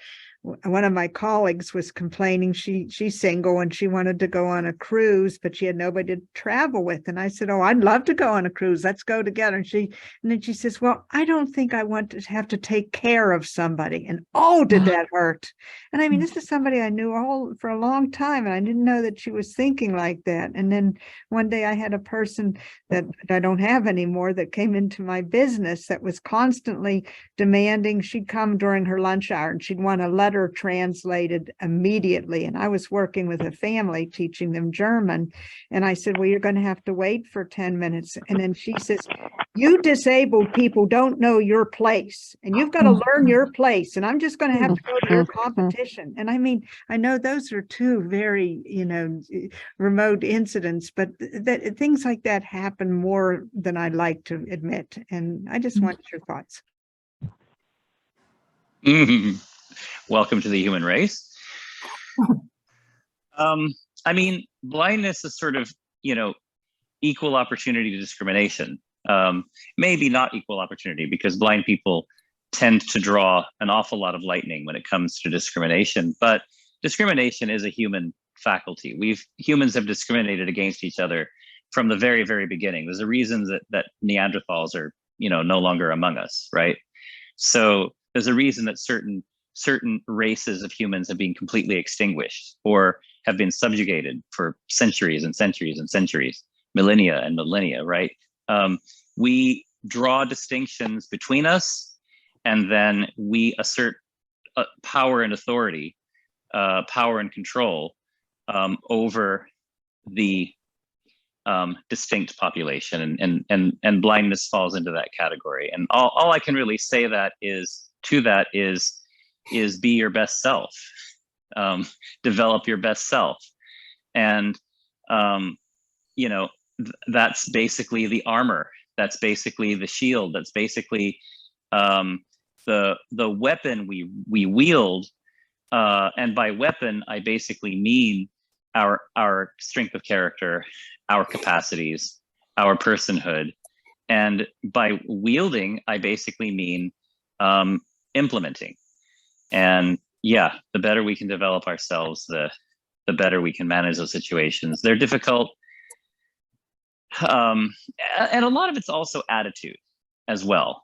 one of my colleagues was complaining she's single and she wanted to go on a cruise, but she had nobody to travel with. And I said, oh, I'd love to go on a cruise. Let's go together. And then she says, well, I don't think I want to have to take care of somebody. And oh, did that hurt? And I mean, this is somebody I knew all for a long time, and I didn't know that she was thinking like that. And then one day I had a person that I don't have anymore that came into my business that was constantly demanding she'd come during her lunch hour and she'd want a letter translated immediately. And I was working with a family teaching them German. And I said, well, you're going to have to wait for 10 minutes. And then she says, you disabled people don't know your place, and you've got to learn your place. And I'm just going to have to go to your competition. And I mean, I know those are two very, you know, remote incidents, but that things like that happen more than I'd like to admit. And I just want your thoughts. Welcome to the human race. I mean, blindness is sort of, you know, equal opportunity discrimination. Maybe not equal opportunity, because blind people tend to draw an awful lot of lightning when it comes to discrimination, but discrimination is a human faculty. Humans have discriminated against each other from the very, very beginning. There's a reason that Neanderthals are, you know, no longer among us, right? So there's a reason that certain races of humans have been completely extinguished or have been subjugated for centuries and centuries and centuries, millennia and millennia, right? We draw distinctions between us, and then we assert power and authority, power and control over the distinct population, and blindness falls into that category. And all I can really say is be your best self, develop your best self, and you know, that's basically the armor, that's basically the shield, that's basically the weapon we wield, and by weapon I basically mean our strength of character, our capacities, our personhood, and by wielding I basically mean implementing. And yeah, the better we can develop ourselves, the better we can manage those situations. They're difficult. And a lot of it's also attitude as well.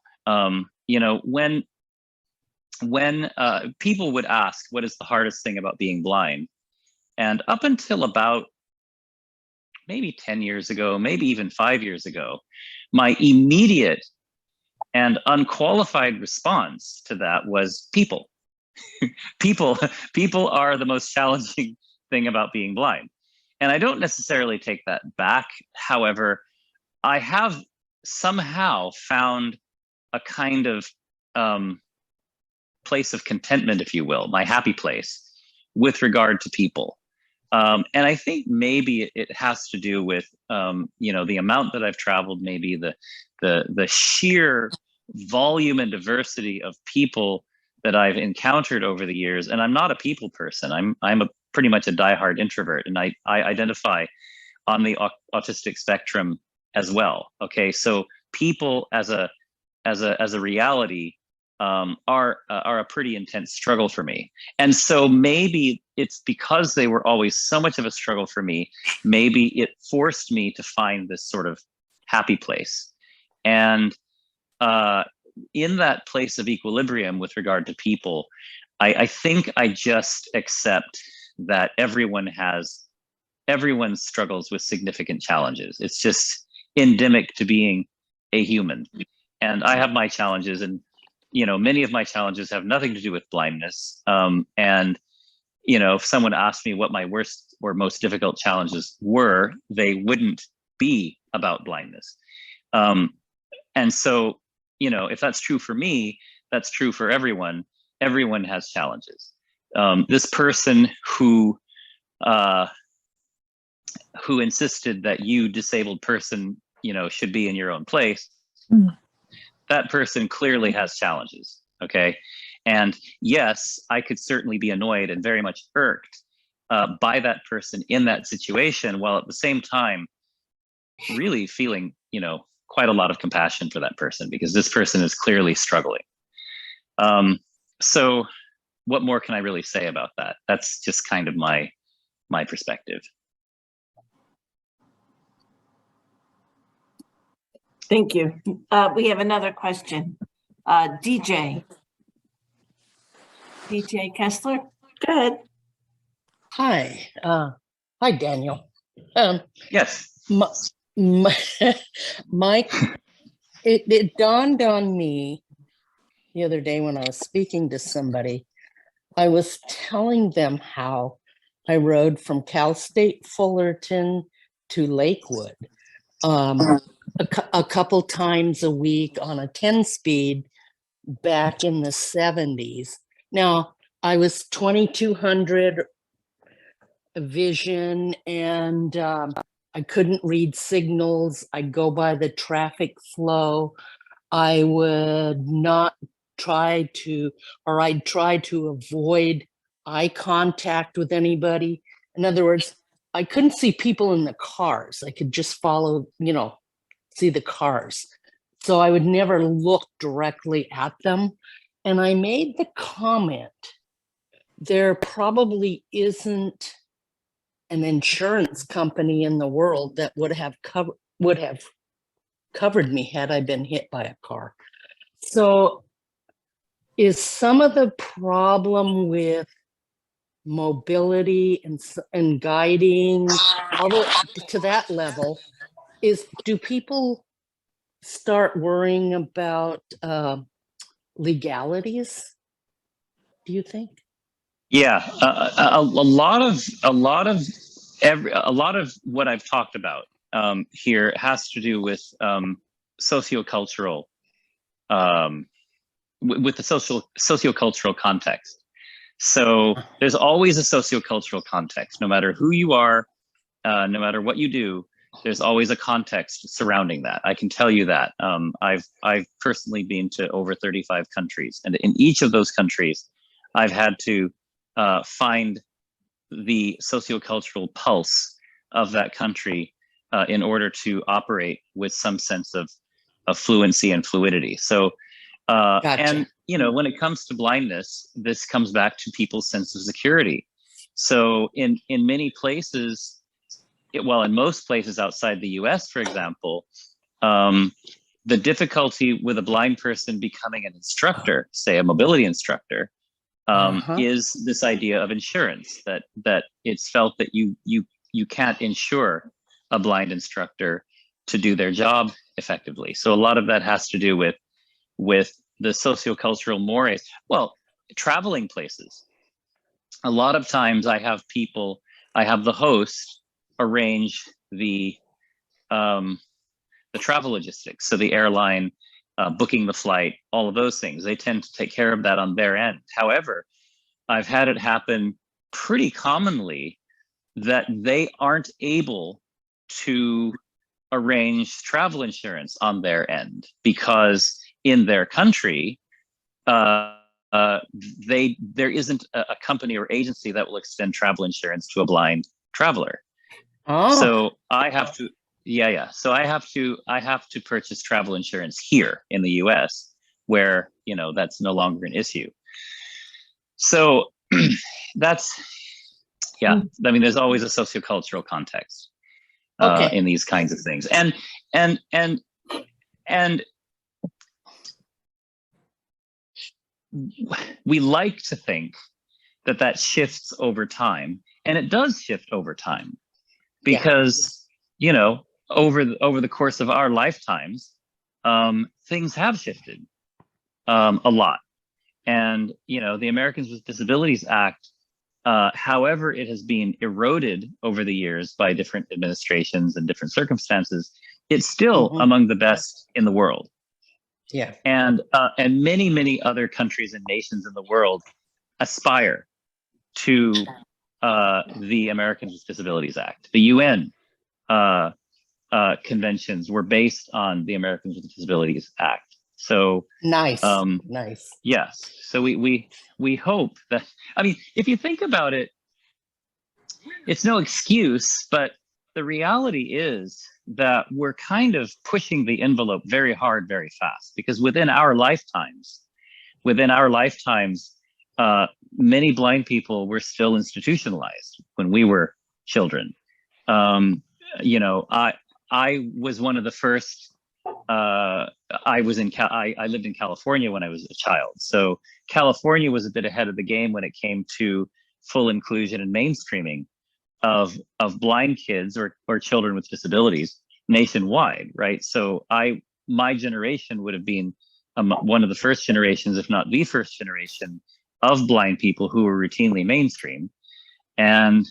You know, when people would ask, what is the hardest thing about being blind? And up until about maybe 10 years ago, maybe even 5 years ago, my immediate and unqualified response to that was people. People are the most challenging thing about being blind. And I don't necessarily take that back. However, I have somehow found a kind of place of contentment, if you will, my happy place, with regard to people. And I think maybe it has to do with, the amount that I've traveled, maybe the sheer volume and diversity of people that I've encountered over the years. And I'm not a people person. I'm pretty much a diehard introvert, and I identify on the autistic spectrum as well. Okay, so people as a reality are a pretty intense struggle for me. And so maybe it's because they were always so much of a struggle for me, maybe it forced me to find this sort of happy place. And in that place of equilibrium with regard to people, I think I just accept that everyone struggles with significant challenges. It's just endemic to being a human. And I have my challenges, and many of my challenges have nothing to do with blindness. And if someone asked me what my worst or most difficult challenges were, they wouldn't be about blindness. And so, if that's true for me, that's true for everyone. Everyone has challenges. This person who insisted that you, disabled person, should be in your own place, that person clearly has challenges. Okay. And yes, I could certainly be annoyed and very much irked by that person in that situation, while at the same time really feeling, quite a lot of compassion for that person, because this person is clearly struggling. So what more can I really say about that? That's just kind of my perspective. Thank you. We have another question. DJ Kessler, go ahead. Hi. Hi, Daniel. Yes. Mike, it dawned on me the other day when I was speaking to somebody. I was telling them how I rode from Cal State Fullerton to Lakewood a couple times a week on a 10-speed back in the 70s. Now, I was 2200 vision, and I couldn't read signals. I'd go by the traffic flow. I would not try to, or I'd try to avoid eye contact with anybody. In other words, I couldn't see people in the cars. I could just follow, see the cars. So I would never look directly at them. And I made the comment, there probably isn't an insurance company in the world that would have covered me had I been hit by a car. So is some of the problem with mobility and guiding, although to that level, do people start worrying about legalities, do you think? Yeah, a lot of what I've talked about here has to do with sociocultural, with the sociocultural context. So there's always a sociocultural context, no matter who you are, no matter what you do. There's always a context surrounding that. I can tell you that. I've personally been to over 35 countries, and in each of those countries, I've had to find the sociocultural pulse of that country in order to operate with some sense of fluency and fluidity. So, Gotcha. And when it comes to blindness, this comes back to people's sense of security. So in many places, in most places outside the US, for example, the difficulty with a blind person becoming an instructor, say a mobility instructor, is this idea of insurance, that it's felt that you can't insure a blind instructor to do their job effectively. So a lot of that has to do with the sociocultural mores. Well, traveling places. A lot of times I have the host arrange the travel logistics. So the airline, booking the flight, all of those things. They tend to take care of that on their end. However, I've had it happen pretty commonly that they aren't able to arrange travel insurance on their end because in their country, there isn't a company or agency that will extend travel insurance to a blind traveler. Oh, So I have to, yeah. So I have to purchase travel insurance here in the U.S., where that's no longer an issue. So that's, yeah. I mean, there's always a sociocultural context okay. in these kinds of things, and we like to think that shifts over time, and it does shift over time, because over the course of our lifetimes, things have shifted a lot. And the Americans with Disabilities Act, however it has been eroded over the years by different administrations and different circumstances, it's still among the best in the world. Yeah. And many other countries and nations in the world aspire to the Americans with Disabilities Act. The UN conventions were based on the Americans with Disabilities Act. So Nice. Nice. yes. So we hope that, I mean, if you think about it, it's no excuse, but the reality is that we're kind of pushing the envelope very hard, very fast, because within our lifetimes, many blind people were still institutionalized when we were children. I was one of the first. I lived in California when I was a child, so California was a bit ahead of the game when it came to full inclusion and mainstreaming of blind kids or children with disabilities nationwide, right? So my generation would have been one of the first generations, if not the first generation, of blind people who were routinely mainstream, and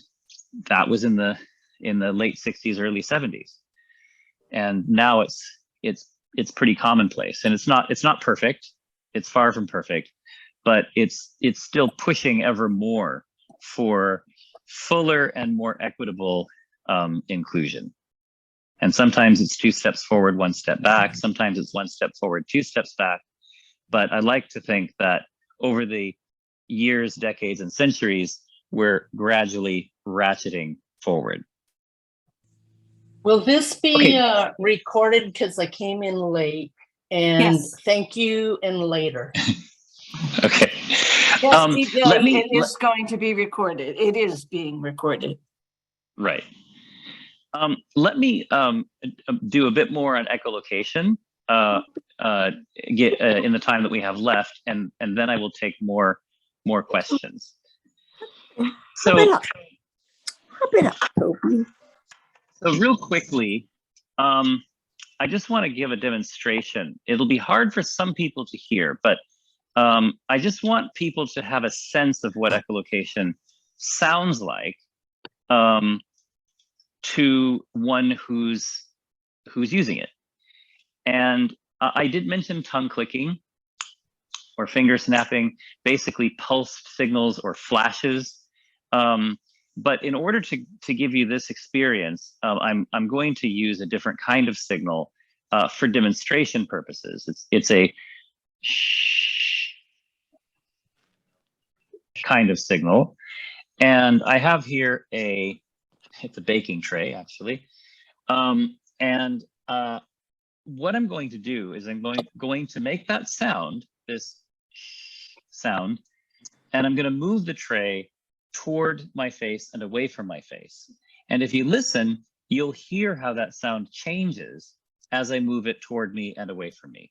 that was in the late 60s, early 70s, and now it's pretty commonplace, and it's not perfect. It's far from perfect, but it's still pushing ever more for fuller and more equitable inclusion. And sometimes it's 2 steps forward, 1 step back. Sometimes it's 1 step forward, 2 steps back. But I like to think that over the years, decades, and centuries, we're gradually ratcheting forward. Will this be Okay. recorded, because I came in late? And Yes. thank you, and later. Okay. Yes, Let me. it is going to be recorded. It is being recorded. Right. Let me do a bit more on echolocation in the time that we have left, and then I will take more questions. So real quickly, I just want to give a demonstration. It'll be hard for some people to hear, but I just want people to have a sense of what echolocation sounds like to one who's using it. And I did mention tongue clicking or finger snapping, basically pulsed signals or flashes. But in order to give you this experience, I'm going to use a different kind of signal for demonstration purposes. It's a kind of signal, and I have here it's a baking tray actually, and what I'm going to do is I'm going to make that sound, this sound, and I'm going to move the tray toward my face and away from my face. And if you listen, you'll hear how that sound changes as I move it toward me and away from me.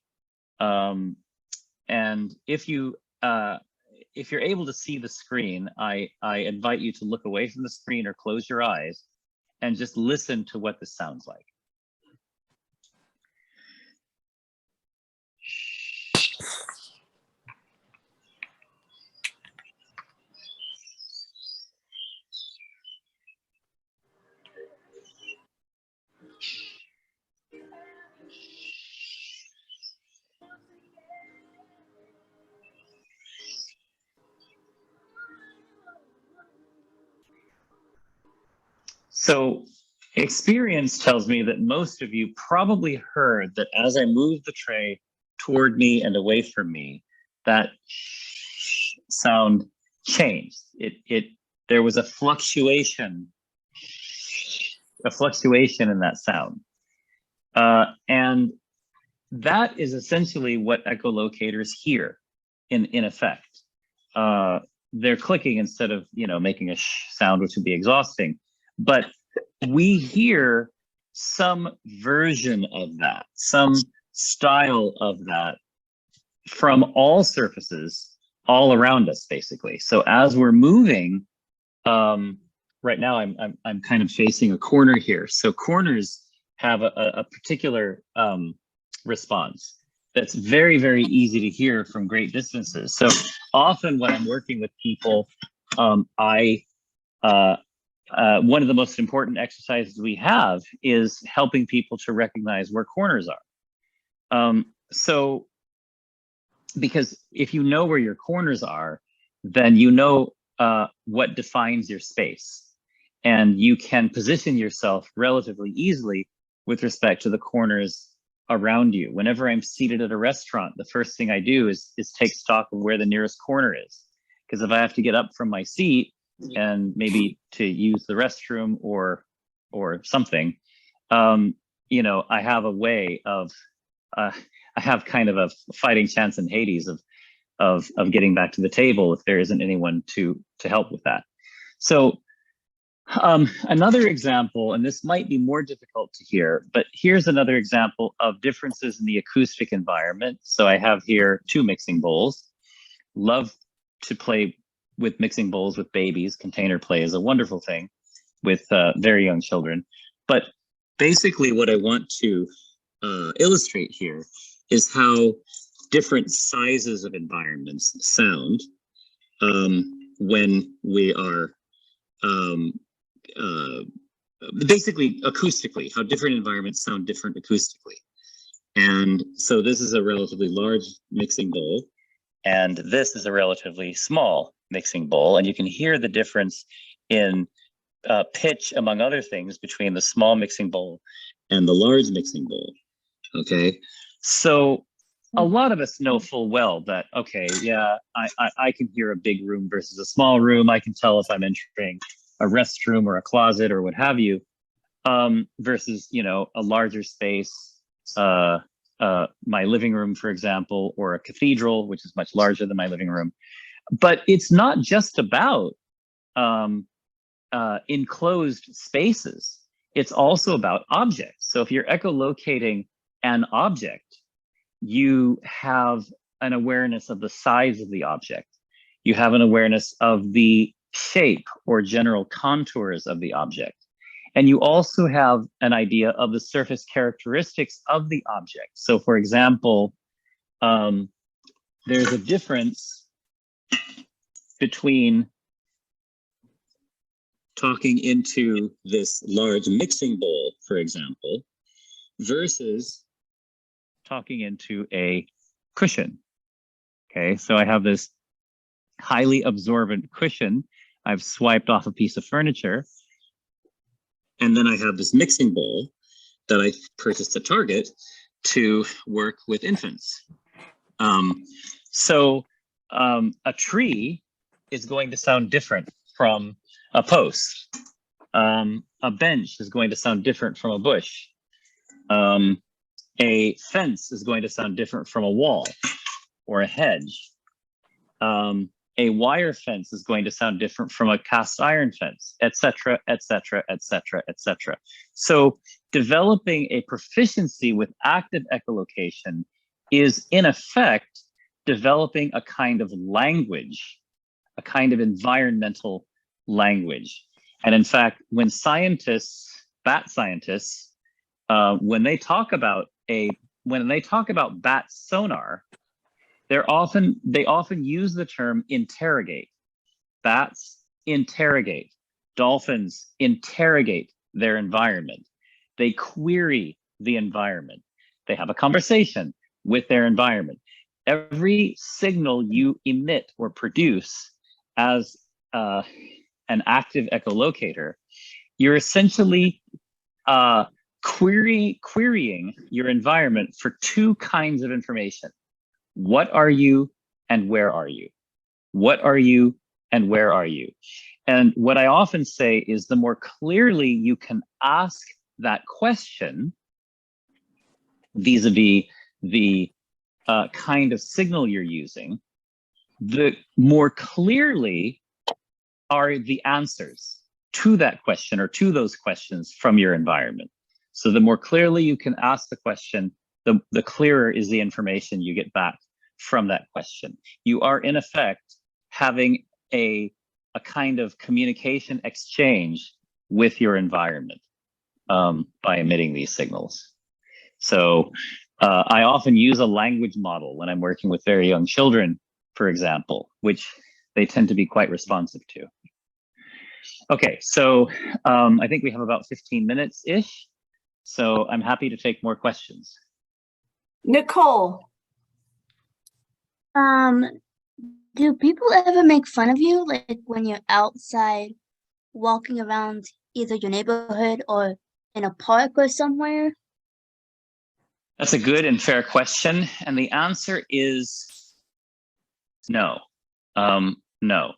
And if you're able to see the screen, I invite you to look away from the screen or close your eyes and just listen to what this sounds like. So experience tells me that most of you probably heard that as I moved the tray toward me and away from me, that sound changed. There was a fluctuation in that sound. And that is essentially what echolocators hear in effect. They're clicking instead of, making a sound, which would be exhausting. But we hear some version of that, some style of that from all surfaces all around us, basically. So as we're moving, right now I'm kind of facing a corner here. So corners have a particular response that's very, very easy to hear from great distances. So often when I'm working with people, one of the most important exercises we have is helping people to recognize where corners are. So, because if you know where your corners are, then you know what defines your space. And you can position yourself relatively easily with respect to the corners around you. Whenever I'm seated at a restaurant, the first thing I do is take stock of where the nearest corner is. Because if I have to get up from my seat and maybe to use the restroom or something, I have a way of, I have kind of a fighting chance in Hades of getting back to the table if there isn't anyone to help with that. So another example, and this might be more difficult to hear, but here's another example of differences in the acoustic environment. So I have here 2 mixing bowls. Love to play with mixing bowls with babies. Container play is a wonderful thing with very young children. But basically what I want to illustrate here is how different sizes of environments sound when we are basically acoustically, how different environments sound different acoustically. And so this is a relatively large mixing bowl, and this is a relatively small mixing bowl, and you can hear the difference in pitch, among other things, between the small mixing bowl and the large mixing bowl. Okay, so a lot of us know full well that, okay, yeah, I can hear a big room versus a small room. I can tell if I'm entering a restroom or a closet or what have you, versus, a larger space, my living room, for example, or a cathedral, which is much larger than my living room. But it's not just about enclosed spaces. It's also about objects. So if you're echolocating an object, you have an awareness of the size of the object. You have an awareness of the shape or general contours of the object. And you also have an idea of the surface characteristics of the object. So for example, there's a difference between talking into this large mixing bowl, for example, versus talking into a cushion. Okay, so I have this highly absorbent cushion. I've swiped off a piece of furniture. And then I have this mixing bowl that I purchased at Target to work with infants. So a tree is going to sound different from a post. A bench is going to sound different from a bush. A fence is going to sound different from a wall or a hedge. A wire fence is going to sound different from a cast iron fence, etc., etc., etc., etc. So developing a proficiency with active echolocation is, in effect, developing a kind of language, a kind of environmental language. And in fact, when scientists, bat scientists, when they talk about bat sonar, they often use the term interrogate. Bats interrogate. Dolphins interrogate their environment. They query the environment. They have a conversation with their environment. Every signal you emit or produce as an active echolocator, You're essentially querying your environment for two kinds of information. What are you and where are you? What are you and where are you? And what I often say is the more clearly you can ask that question vis-a-vis the kind of signal you're using, the more clearly are the answers to that question or to those questions from your environment. So the more clearly you can ask the question, the clearer is the information you get back from that question. You are in effect having a kind of communication exchange with your environment by emitting these signals. So I often use a language model when I'm working with very young children, for example, which they tend to be quite responsive to. Okay, so I think we have about 15 minutes-ish, so I'm happy to take more questions. Nicole. Do people ever make fun of you, like when you're outside walking around either your neighborhood or in a park or somewhere? That's a good and fair question, and the answer is no. No.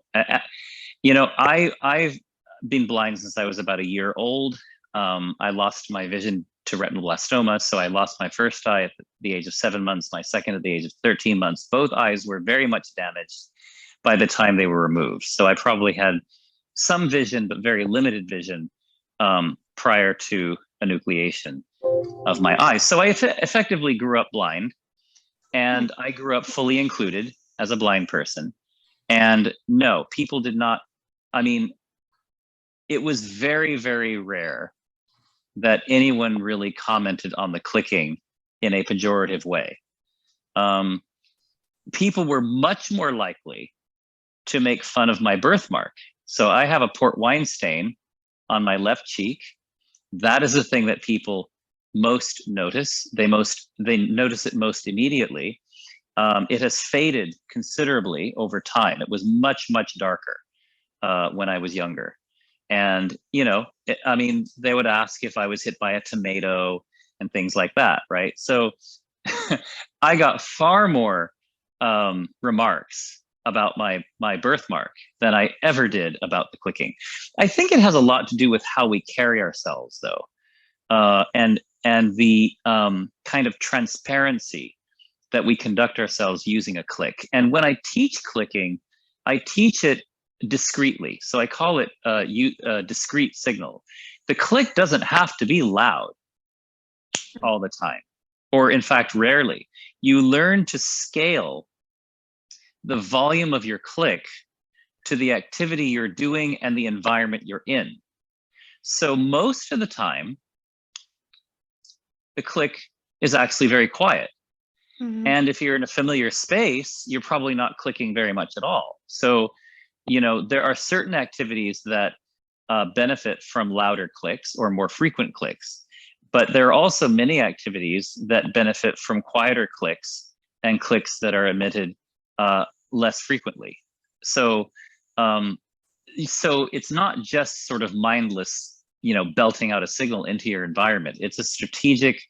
You know, I've been blind since I was about a year old. I lost my vision to retinoblastoma, so I lost my first eye at the age of 7 months, my second at the age of 13 months. Both eyes were very much damaged by the time they were removed. So I probably had some vision, but very limited vision prior to enucleation of my eyes. So I effectively grew up blind, and I grew up fully included as a blind person. And no, people did not, I mean, it was very, very rare that anyone really commented on the clicking in a pejorative way. People were much more likely to make fun of my birthmark. So I have a port wine stain on my left cheek. That is the thing that people most notice. They notice it most immediately. It has faded considerably over time. It was much, much darker when I was younger. And, you know, I mean, they would ask if I was hit by a tomato and things like that, right? So I got far more remarks about my birthmark than I ever did about the clicking. I think it has a lot to do with how we carry ourselves, though, and the kind of transparency that we conduct ourselves using a click. And when I teach clicking, I teach it discreetly. So I call it a discrete signal. The click doesn't have to be loud all the time, or in fact, rarely. You learn to scale the volume of your click to the activity you're doing and the environment you're in. So most of the time, the click is actually very quiet. Mm-hmm. And if you're in a familiar space, you're probably not clicking very much at all. So, you know, there are certain activities that benefit from louder clicks or more frequent clicks, but there are also many activities that benefit from quieter clicks and clicks that are emitted less frequently. So, so it's not just sort of mindless, you know, belting out a signal into your environment. It's a strategic,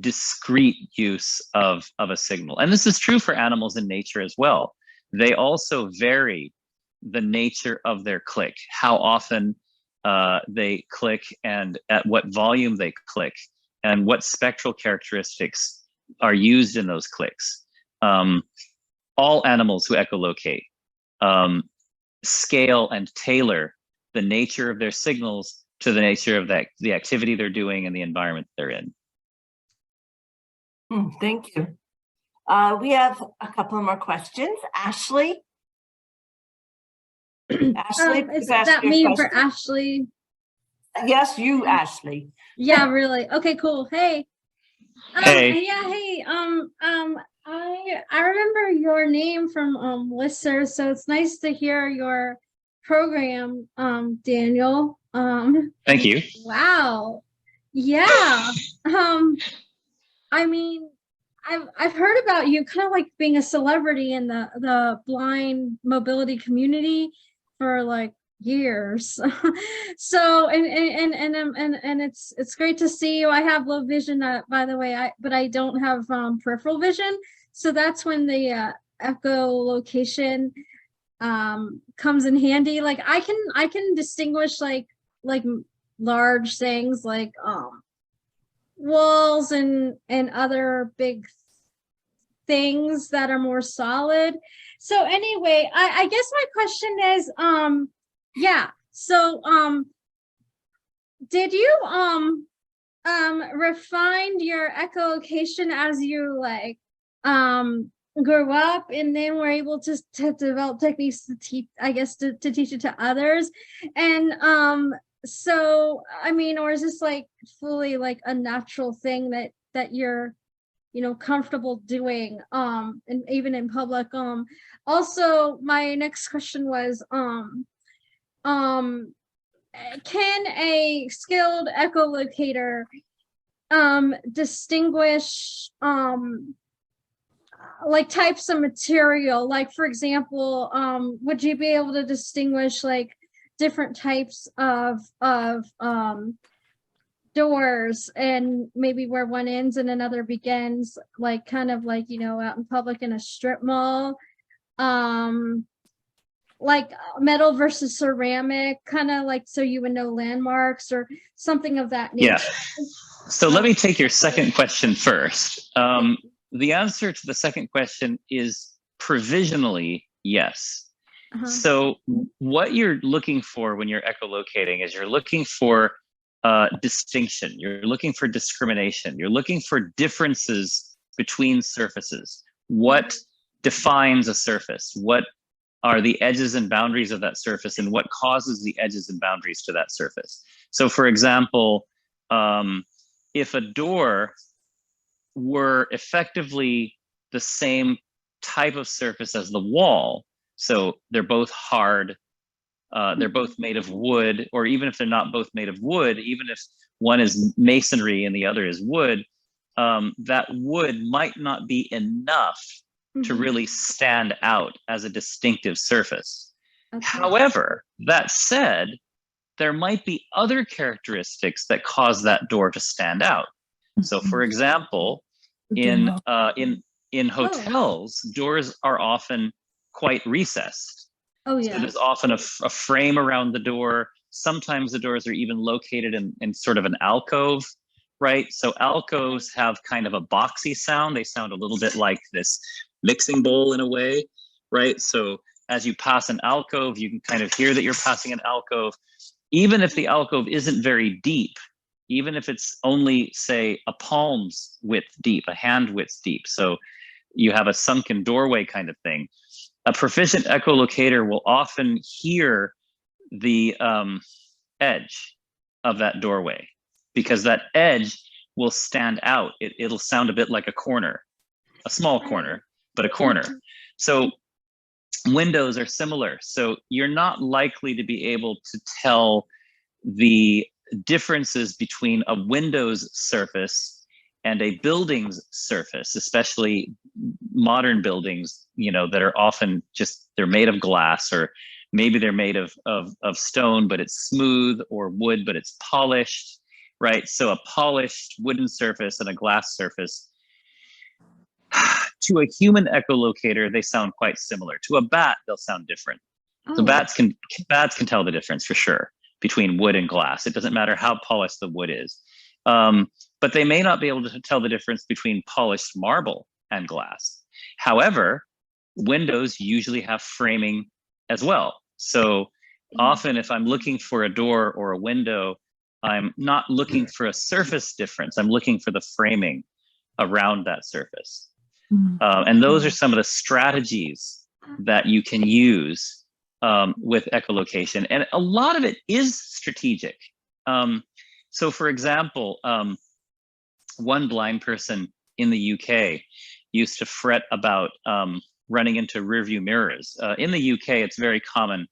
discrete use of a signal. And this is true for animals in nature as well. They also vary the nature of their click, how often they click and at what volume they click and what spectral characteristics are used in those clicks. All animals who echolocate scale and tailor the nature of their signals to the nature of the activity they're doing and the environment they're in. Thank you. We have a couple more questions. Ashley? Ashley, Is that me for Ashley? Yes, you, Ashley. Yeah, really. Okay, cool. Hey. Hey. Yeah, hey. I remember your name from listserv, so it's nice to hear your program, Daniel. Thank you. Wow. Yeah. I mean, I've heard about you kind of like being a celebrity in the blind mobility community for like years. So and it's great to see you. I have low vision, by the way, but I don't have peripheral vision. So that's when the echolocation comes in handy. Like I can distinguish like large things like walls and other big things that are more solid. So anyway, I guess my question is, yeah. So did you refine your echolocation as you like grew up, and then were able to develop techniques to teach, I guess, to teach it to others? And so I mean, or is this like fully like a natural thing that you're, you know, comfortable doing and even in public? Also my next question was can a skilled echolocator distinguish like types of material? Like for example, would you be able to distinguish like different types of doors, and maybe where one ends and another begins, like kind of like, you know, out in public in a strip mall, like metal versus ceramic, kind of like, so you would know landmarks or something of that nature? Yeah. So let me take your second question first. The answer to the second question is provisionally yes. So what you're looking for when you're echolocating is you're looking for distinction, you're looking for discrimination, you're looking for differences between surfaces. What defines a surface? What are the edges and boundaries of that surface, and what causes the edges and boundaries to that surface? So for example, if a door were effectively the same type of surface as the wall, so they're both hard, they're both made of wood, or even if they're not both made of wood, even if one is masonry and the other is wood, that wood might not be enough to really stand out as a distinctive surface. Okay. However, that said, there might be other characteristics that cause that door to stand out. So for example, in hotels, doors are often quite recessed. Oh yeah. So there's often a frame around the door. Sometimes the doors are even located in sort of an alcove, right? So alcoves have kind of a boxy sound. They sound a little bit like this mixing bowl in a way, right? So as you pass an alcove, you can kind of hear that you're passing an alcove. Even if the alcove isn't very deep, even if it's only, say, a palm's width deep, a hand width deep, so you have a sunken doorway kind of thing, a proficient echolocator will often hear the edge of that doorway, because that edge will stand out. It'll sound a bit like a corner, a small corner, but a corner. So windows are similar. So you're not likely to be able to tell the differences between a window's surface and a building's surface, especially modern buildings, you know, that are often just, they're made of glass, or maybe they're made of stone, but it's smooth, or wood, but it's polished, right? So a polished wooden surface and a glass surface, to a human echolocator, they sound quite similar. To a bat, they'll sound different. So bats can tell the difference for sure between wood and glass. It doesn't matter how polished the wood is. But they may not be able to tell the difference between polished marble and glass. However, windows usually have framing as well. So often if I'm looking for a door or a window, I'm not looking for a surface difference. I'm looking for the framing around that surface. And those are some of the strategies that you can use with echolocation. And a lot of it is strategic. So for example, one blind person in the UK used to fret about running into rearview mirrors. In the UK, it's very common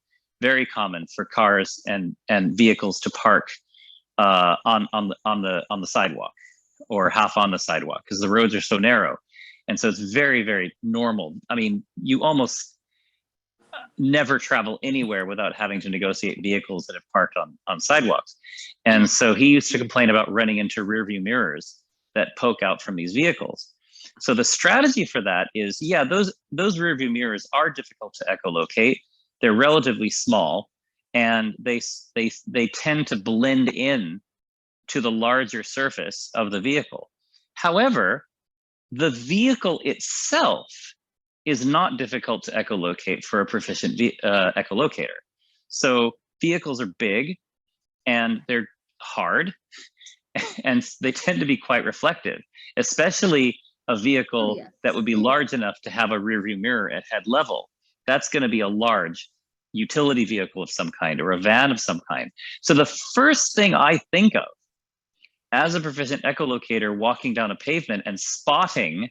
for cars and vehicles to park on the sidewalk, or half on the sidewalk, because the roads are so narrow. And so it's very, very normal. I mean, you almost, never travel anywhere without having to negotiate vehicles that have parked on sidewalks. And so he used to complain about running into rear view mirrors that poke out from these vehicles. So the strategy for that is, yeah, those rear view mirrors are difficult to echolocate. They're relatively small, and they tend to blend in to the larger surface of the vehicle. However, the vehicle itself is not difficult to echolocate for a proficient echolocator. So vehicles are big and they're hard, and they tend to be quite reflective, especially a vehicle that would be large enough to have a rear view mirror at head level. That's going to be a large utility vehicle of some kind, or a van of some kind. So the first thing I think of as a proficient echolocator walking down a pavement and spotting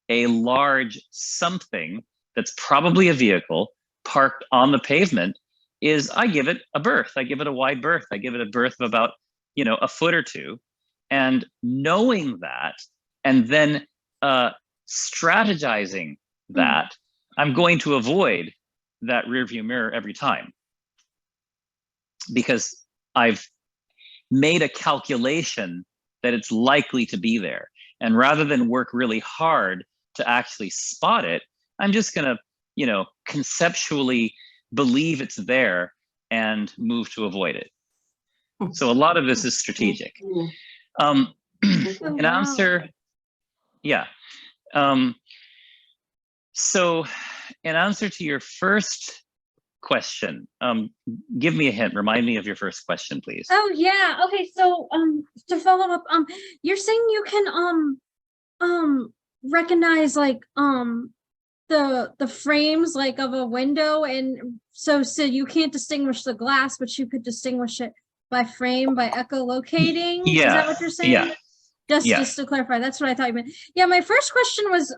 a large something that's probably a vehicle parked on the pavement is I give it a berth. I give it a wide berth. I give it a berth of about, a foot or two. And knowing that, and then strategizing that, I'm going to avoid that rear view mirror every time, because I've made a calculation that it's likely to be there. And rather than work really hard to actually spot it, I'm just going to, conceptually believe it's there and move to avoid it. So a lot of this is strategic. An answer, yeah. So in answer to your first question, give me a hint. Remind me of your first question, please. Oh yeah. Okay. So to follow up, you're saying you can recognize like the frames like of a window, and so you can't distinguish the glass, but you could distinguish it by frame by echolocating. Yeah. Is that what you're saying? Yeah. Just to clarify, that's what I thought you meant. Yeah, my first question was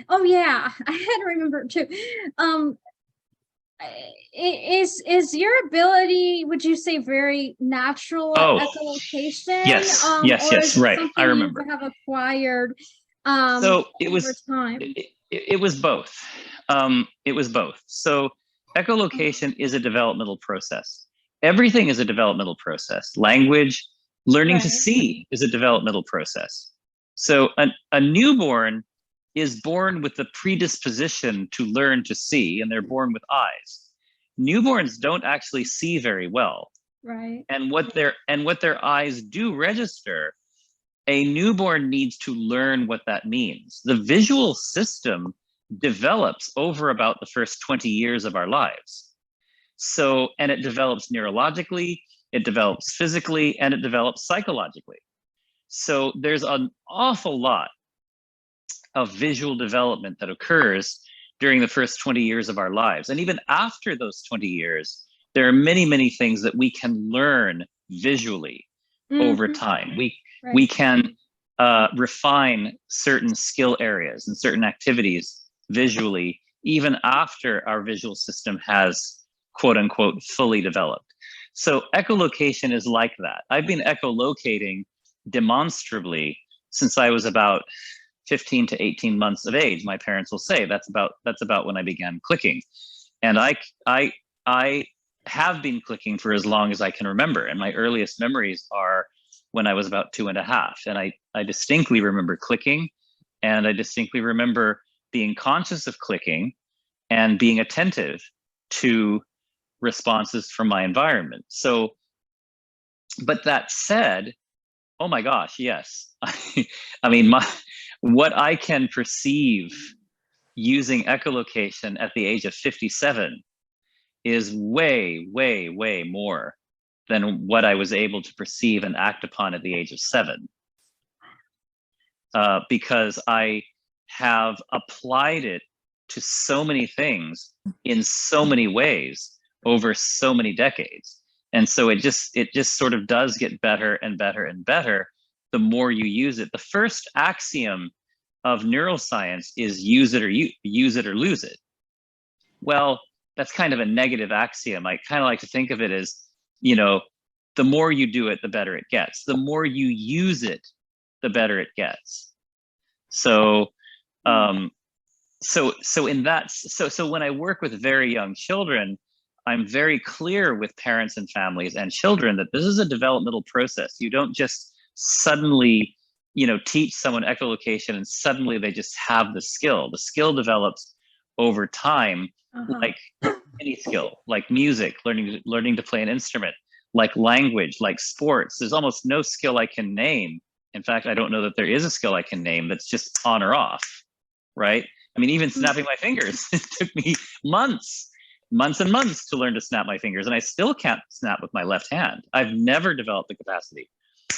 oh yeah, I had to remember too. Is your ability, would you say, very natural at echolocation? Yes, right. I remember. You have acquired so it was over time. It was both. It was both. So echolocation is a developmental process. Everything is a developmental process. Language, learning to see is a developmental process. So a newborn is born with the predisposition to learn to see, and they're born with eyes. Newborns don't actually see very well. Right. And what their eyes do register, a newborn needs to learn what that means. The visual system develops over about the first 20 years of our lives. So, and it develops neurologically, it develops physically, and it develops psychologically. So there's an awful lot of visual development that occurs during the first 20 years of our lives. And even after those 20 years, there are many, many things that we can learn visually over time. We can refine certain skill areas and certain activities visually, even after our visual system has, quote unquote, fully developed. So echolocation is like that. I've been echolocating demonstrably since I was about 15 to 18 months of age. My parents will say that's about when I began clicking. And I have been clicking for as long as I can remember. And my earliest memories are when I was about 2.5. And I distinctly remember clicking, and I distinctly remember being conscious of clicking and being attentive to responses from my environment. So, but that said, oh my gosh, yes. I mean, what I can perceive using echolocation at the age of 57 is way, way, way more than what I was able to perceive and act upon at the age of 7. Because I have applied it to so many things in so many ways over so many decades. And so it just sort of does get better and better and better the more you use it. The first axiom of neuroscience is use it or lose it. Well, that's kind of a negative axiom. I kind of like to think of it as, the more you do it, the better it gets. The more you use it, the better it gets. So so in that, so when I work with very young children, I'm very clear with parents and families and children that this is a developmental process. You don't just suddenly, teach someone echolocation and suddenly they just have the skill. The skill develops over time, like any skill, like music, learning to play an instrument, like language, like sports. There's almost no skill I can name. In fact, I don't know that there is a skill I can name that's just on or off, right? I mean, even snapping my fingers, it took me months and months to learn to snap my fingers, and I still can't snap with my left hand. I've never developed the capacity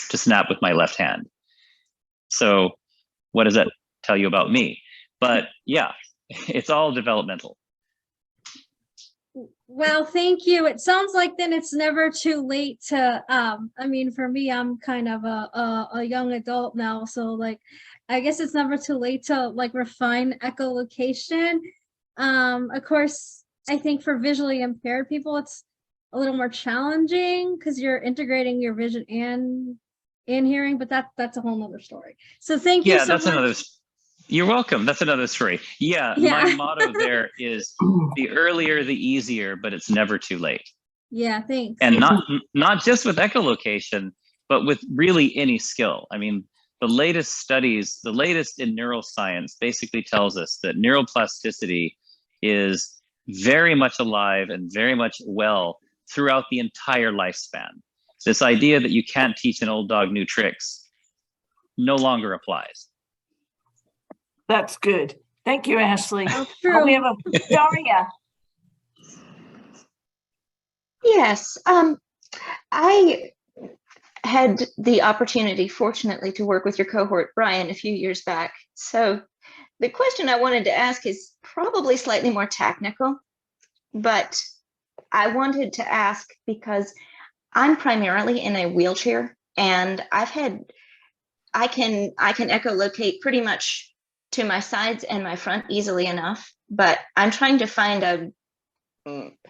to snap with my left hand. So what does that tell you about me? But yeah, it's all developmental. Well, thank you. It sounds like then it's never too late to, I mean, for me, I'm kind of a young adult now. So like, I guess it's never too late to like refine echolocation. Of course, I think for visually impaired people, it's a little more challenging because you're integrating your vision and hearing, but that's a whole nother story. So thank you so much. You're welcome. That's another story. Yeah, Yeah. My motto there is the earlier, the easier, but it's never too late. Yeah, thanks. And not just with echolocation, but with really any skill. I mean, the latest studies, the latest in neuroscience basically tells us that neuroplasticity is very much alive and very much well throughout the entire lifespan. This idea that you can't teach an old dog new tricks no longer applies. That's good. Thank you, Ashley. True. We have a Daria. Yes, I had the opportunity, fortunately, to work with your cohort, Brian, a few years back. So the question I wanted to ask is probably slightly more technical, but I wanted to ask because I'm primarily in a wheelchair, and I can echolocate pretty much to my sides and my front easily enough, but I'm trying to find a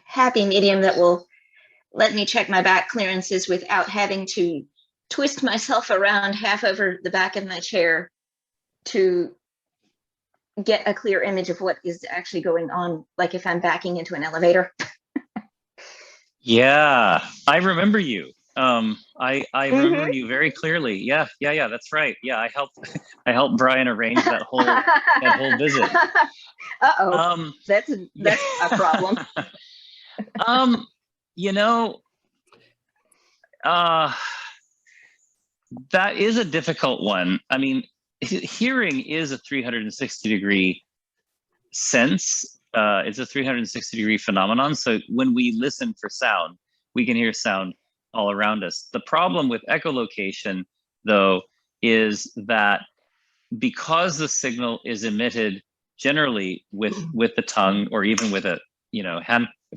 happy medium that will let me check my back clearances without having to twist myself around half over the back of my chair to get a clear image of what is actually going on, like if I'm backing into an elevator. Yeah, I remember you. I remember you very clearly. Yeah, that's right. Yeah, I helped Brian arrange that whole visit. That's a problem. That is a difficult one. I mean, hearing is a 360-degree sense. It's a 360-degree phenomenon. So when we listen for sound, we can hear sound all around us. The problem with echolocation, though, is that because the signal is emitted generally with the tongue or even with a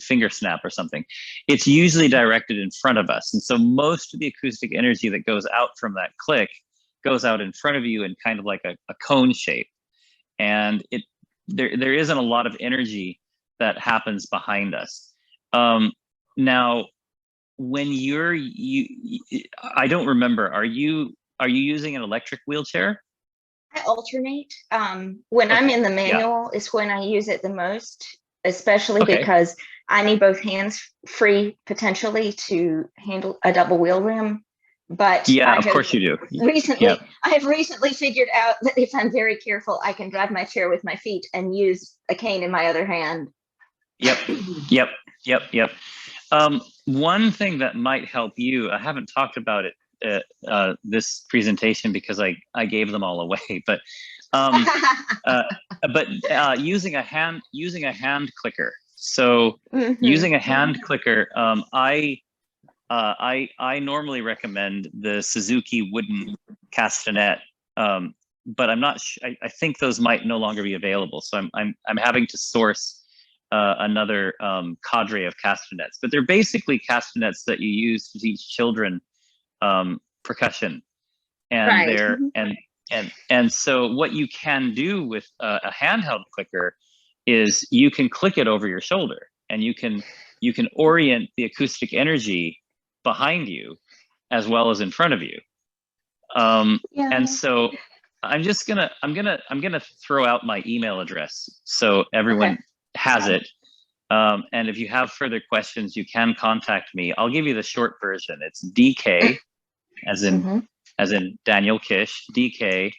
finger snap or something, it's usually directed in front of us. And so most of the acoustic energy that goes out from that click goes out in front of you in kind of like a cone shape. And there isn't a lot of energy that happens behind us. Now, when I don't remember, are you using an electric wheelchair? I alternate. When I'm in the manual is when I use it the most, especially because I need both hands free potentially to handle a double wheel rim. But yeah, of course you do. I have recently figured out that if I'm very careful, I can drive my chair with my feet and use a cane in my other hand. Yep. One thing that might help you, I haven't talked about it this presentation because I gave them all away, but using a hand clicker. So using a hand clicker, I normally recommend the Suzuki wooden castanet, but I'm not. I think those might no longer be available. So I'm having to source another cadre of castanets. But they're basically castanets that you use to teach children percussion, and and so what you can do with a handheld clicker is you can click it over your shoulder, and you can orient the acoustic energy behind you as well as in front of you. And so I'm gonna throw out my email address so everyone has it. And if you have further questions, you can contact me. I'll give you the short version. It's DK, as in Daniel Kish, DK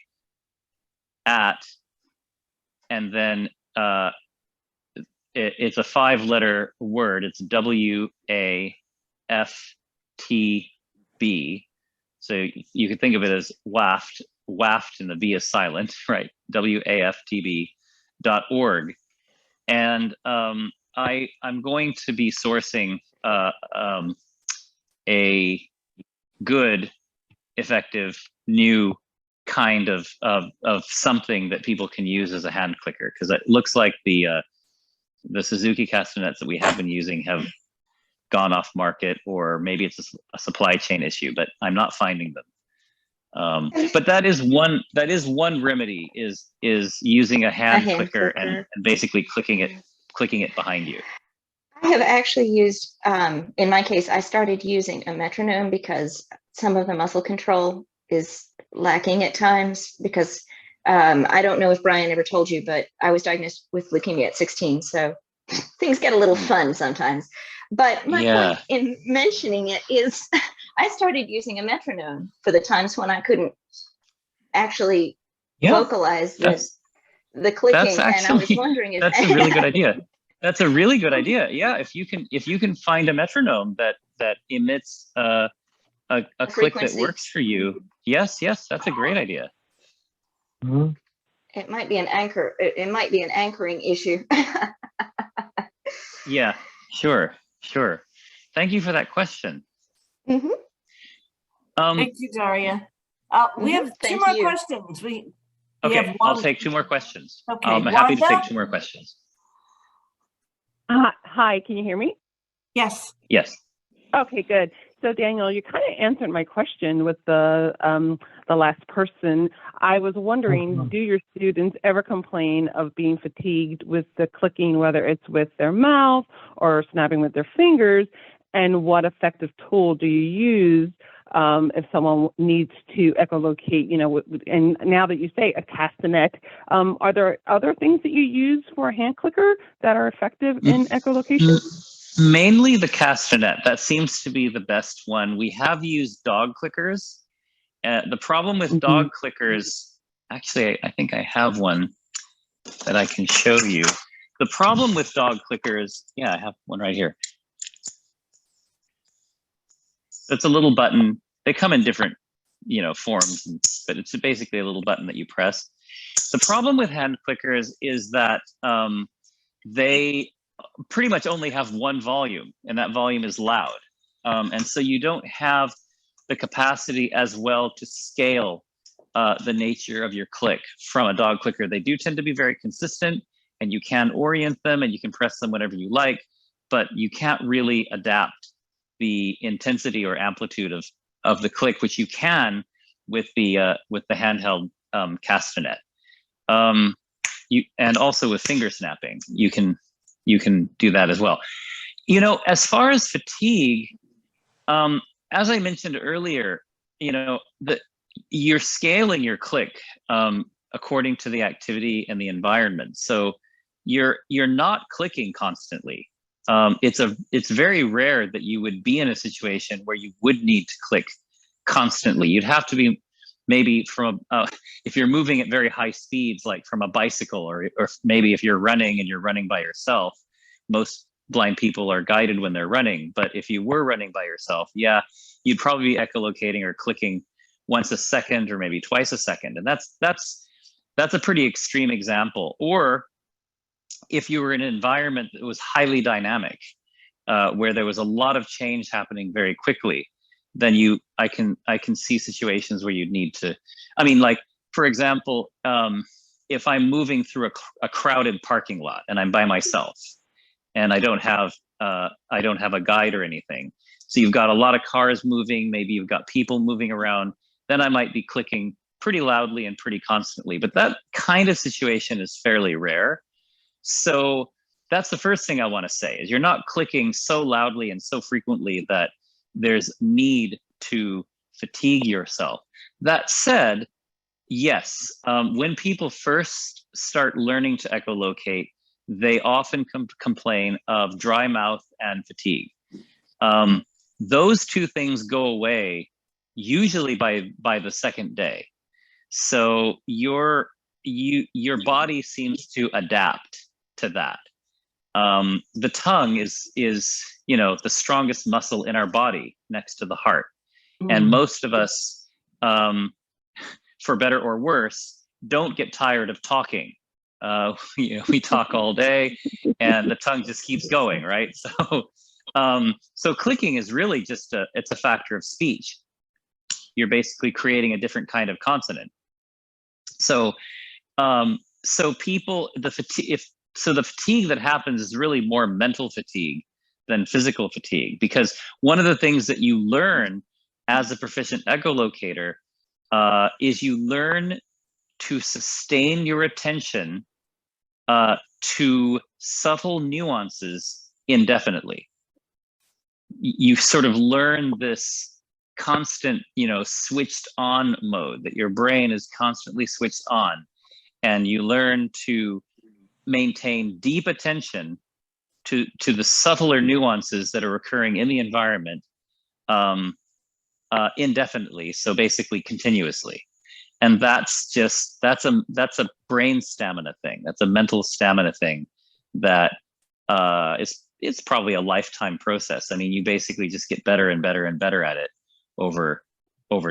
at, and then it's a 5-letter word. It's WAFTB. So you can think of it as waft, and the B is silent, right? WAFTB.org. And I'm going to be sourcing a good, effective, new kind of something that people can use as a hand clicker, because it looks like the Suzuki castanets that we have been using have gone off market, or maybe it's a supply chain issue, but I'm not finding them. But that is one remedy, is using a hand clicker and basically clicking it behind you. I have actually used, in my case, I started using a metronome because some of the muscle control is lacking at times, because I don't know if Brian ever told you, but I was diagnosed with leukemia at 16. So things get a little fun sometimes. But my point in mentioning it is I started using a metronome for the times when I couldn't actually vocalize the clicking. And I was wondering if that's a really good idea. That's a really good idea. Yeah, if you can find a metronome that emits a click that works for you. Yes, that's a great idea. It might be an anchor. It might be an anchoring issue. Yeah, sure. Thank you for that question. Thank you, Daria. We have two more questions. Okay, I'll take 2 more questions. Okay, I'm happy to take 2 more questions. Hi, can you hear me? Yes. Okay, good. So Daniel, you kind of answered my question with the last person. I was wondering, do your students ever complain of being fatigued with the clicking, whether it's with their mouth or snapping with their fingers? And what effective tool do you use if someone needs to echolocate, and now that you say a castanet, are there other things that you use for a hand clicker that are effective in echolocation? Mainly the castanet. That seems to be the best one. We have used dog clickers. The problem with dog clickers, actually, I think I have one that I can show you. The problem with dog clickers, I have one right here. It's a little button. They come in different, forms, but it's basically a little button that you press. The problem with hand clickers is that they pretty much only have one volume, and that volume is loud. And so you don't have the capacity as well to scale the nature of your click from a dog clicker. They do tend to be very consistent, and you can orient them and you can press them whenever you like, but you can't really adapt the intensity or amplitude of the click, which you can with the handheld castanet. And also with finger snapping, you can do that as well. As far as fatigue, as I mentioned earlier, you're scaling your click according to the activity and the environment. So you're not clicking constantly. It's very rare that you would be in a situation where you would need to click constantly. You'd have to be maybe from if you're moving at very high speeds, like from a bicycle, or maybe if you're running and you're running by yourself. Most blind people are guided when they're running, but if you were running by yourself, you'd probably be echolocating or clicking once a second or maybe twice a second, and that's a pretty extreme example. Or if you were in an environment that was highly dynamic, where there was a lot of change happening very quickly, then I can see situations where you'd need to. I mean, like for example, if I'm moving through a crowded parking lot and I'm by myself, and I don't have a guide or anything, so you've got a lot of cars moving, maybe you've got people moving around, then I might be clicking pretty loudly and pretty constantly. But that kind of situation is fairly rare. So that's the first thing I want to say, is you're not clicking so loudly and so frequently that there's need to fatigue yourself. That said, Yes, when people first start learning to echolocate, they often complain of dry mouth and fatigue. Those two things go away usually by the second day. So your body seems to adapt to that. The tongue is the strongest muscle in our body next to the heart, and most of us, for better or worse, don't get tired of talking. We talk all day, and the tongue just keeps going, right? So clicking is really just it's a factor of speech. You're basically creating a different kind of consonant. So people, the fatigue that happens is really more mental fatigue than physical fatigue, because one of the things that you learn as a proficient echolocator is you learn to sustain your attention to subtle nuances indefinitely. You sort of learn this constant, switched on mode, that your brain is constantly switched on, and you learn to maintain deep attention to the subtler nuances that are occurring in the environment indefinitely, so basically continuously. And that's a brain stamina thing. That's a mental stamina thing that it's probably a lifetime process. I mean, you basically just get better and better and better at it over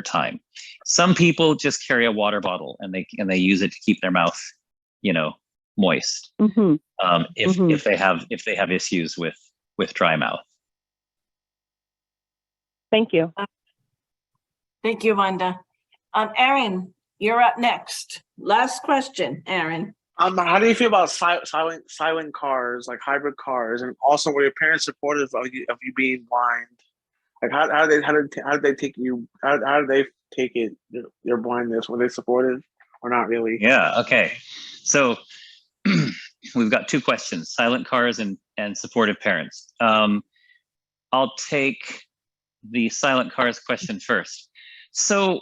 time. Some people just carry a water bottle and they use it to keep their mouth, moist. If they have issues with dry mouth. Thank you. Thank you, Wanda. Aaron, you're up next. Last question, Aaron. How do you feel about silent cars, like hybrid cars, and also were your parents supportive of you being blind? Like how did they take you? How did they take it, your blindness? Were they supportive or not really? Yeah. Okay. So we've got two questions: silent cars and supportive parents. I'll take the silent cars question first. So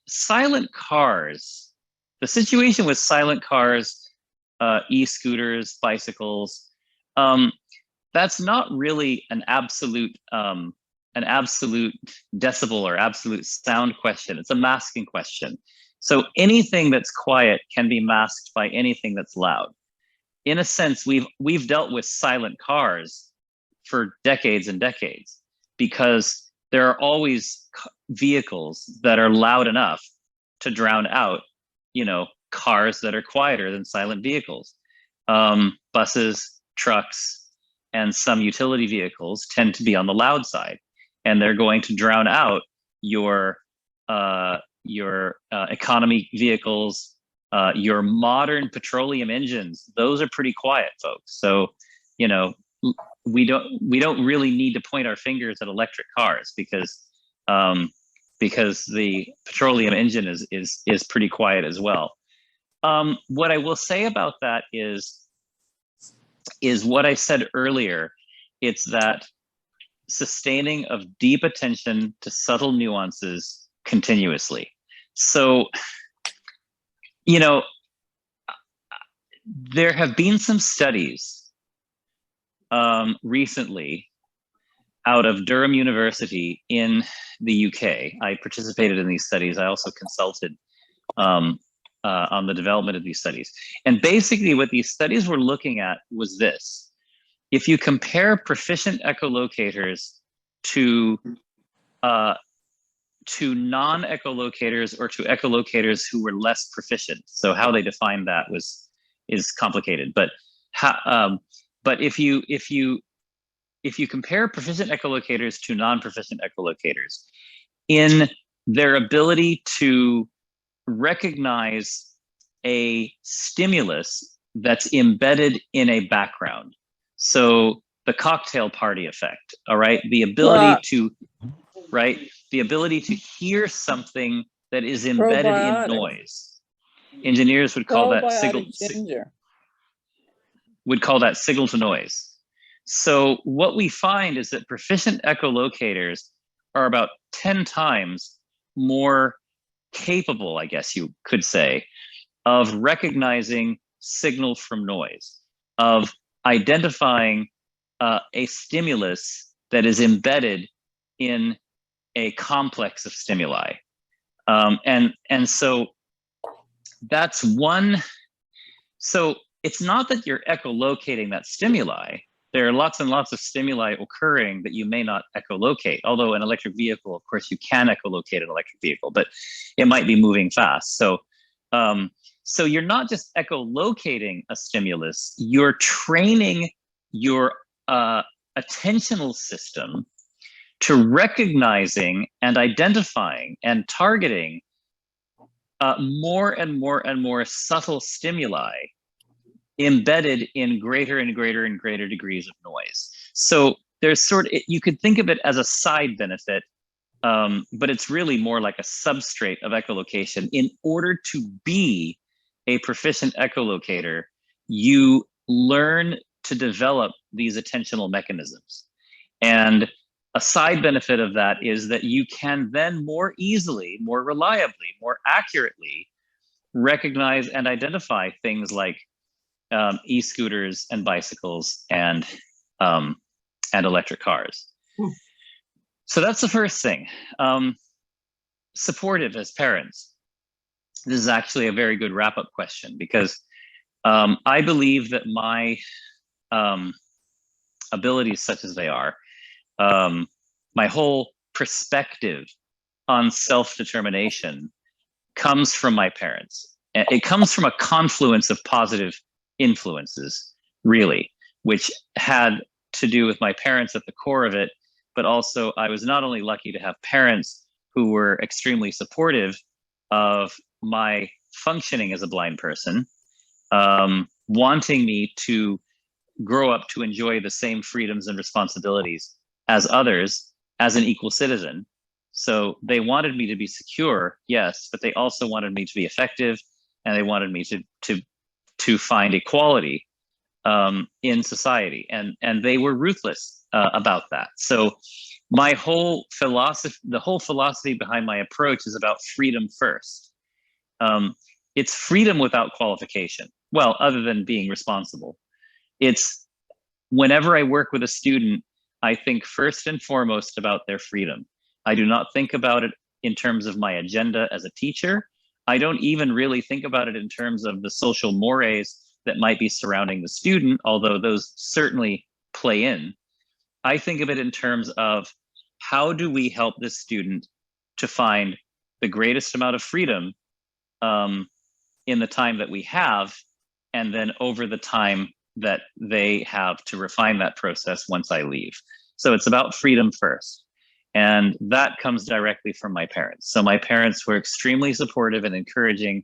silent cars, the situation with silent cars, e-scooters, bicycles, that's not really an absolute decibel or absolute sound question. It's a masking question. So anything that's quiet can be masked by anything that's loud. In a sense, we've dealt with silent cars for decades and decades, because there are always vehicles that are loud enough to drown out, cars that are quieter than silent vehicles. Buses, trucks, and some utility vehicles tend to be on the loud side, and they're going to drown out your economy vehicles, your modern petroleum engines. Those are pretty quiet, folks. So, we don't really need to point our fingers at electric cars, because the petroleum engine is pretty quiet as well. What I will say about that is what I said earlier. It's that sustaining of deep attention to subtle nuances continuously. So, there have been some studies recently out of Durham University in the UK. I participated in these studies. I also consulted on the development of these studies. And basically what these studies were looking at was this: if you compare proficient echolocators to non-echolocators, or to echolocators who were less proficient. So how they defined that is complicated, but if you compare proficient echolocators to non-proficient echolocators in their ability to recognize a stimulus that's embedded in a background, so the cocktail party effect, all right, the ability to hear something that is embedded in noise. Engineers would call that signal to noise. So what we find is that proficient echolocators are about 10 times more capable, I guess you could say, of recognizing signal from noise, of identifying a stimulus that is embedded in a complex of stimuli. And so that's one. So it's not that you're echolocating that stimuli. There are lots and lots of stimuli occurring that you may not echolocate. Although an electric vehicle, of course, you can echolocate an electric vehicle, but it might be moving fast. So, so you're not just echolocating a stimulus, you're training your attentional system to recognizing and identifying and targeting more and more and more subtle stimuli embedded in greater and greater and greater degrees of noise. So there's you could think of it as a side benefit, but it's really more like a substrate of echolocation. In order to be a proficient echolocator, you learn to develop these attentional mechanisms. And a side benefit of that is that you can then more easily, more reliably, more accurately recognize and identify things like e-scooters and bicycles and electric cars. So that's the first thing. Supportive as parents. This is actually a very good wrap-up question, because I believe that my abilities, such as they are, my whole perspective on self-determination comes from my parents. It comes from a confluence of positive influences, really, which had to do with my parents at the core of it, but also I was not only lucky to have parents who were extremely supportive of my functioning as a blind person, wanting me to grow up to enjoy the same freedoms and responsibilities as others, as an equal citizen. So they wanted me to be secure, yes, but they also wanted me to be effective, and they wanted me to find equality in society, and they were ruthless about that. So my whole philosophy, the whole philosophy behind my approach is about freedom first. It's freedom without qualification. Well, other than being responsible. It's whenever I work with a student, I think first and foremost about their freedom. I do not think about it in terms of my agenda as a teacher. I don't even really think about it in terms of the social mores that might be surrounding the student, although those certainly play in. I think of it in terms of how do we help this student to find the greatest amount of freedom in the time that we have, and then over the time that they have to refine that process once I leave. So it's about freedom first. And that comes directly from my parents. So my parents were extremely supportive and encouraging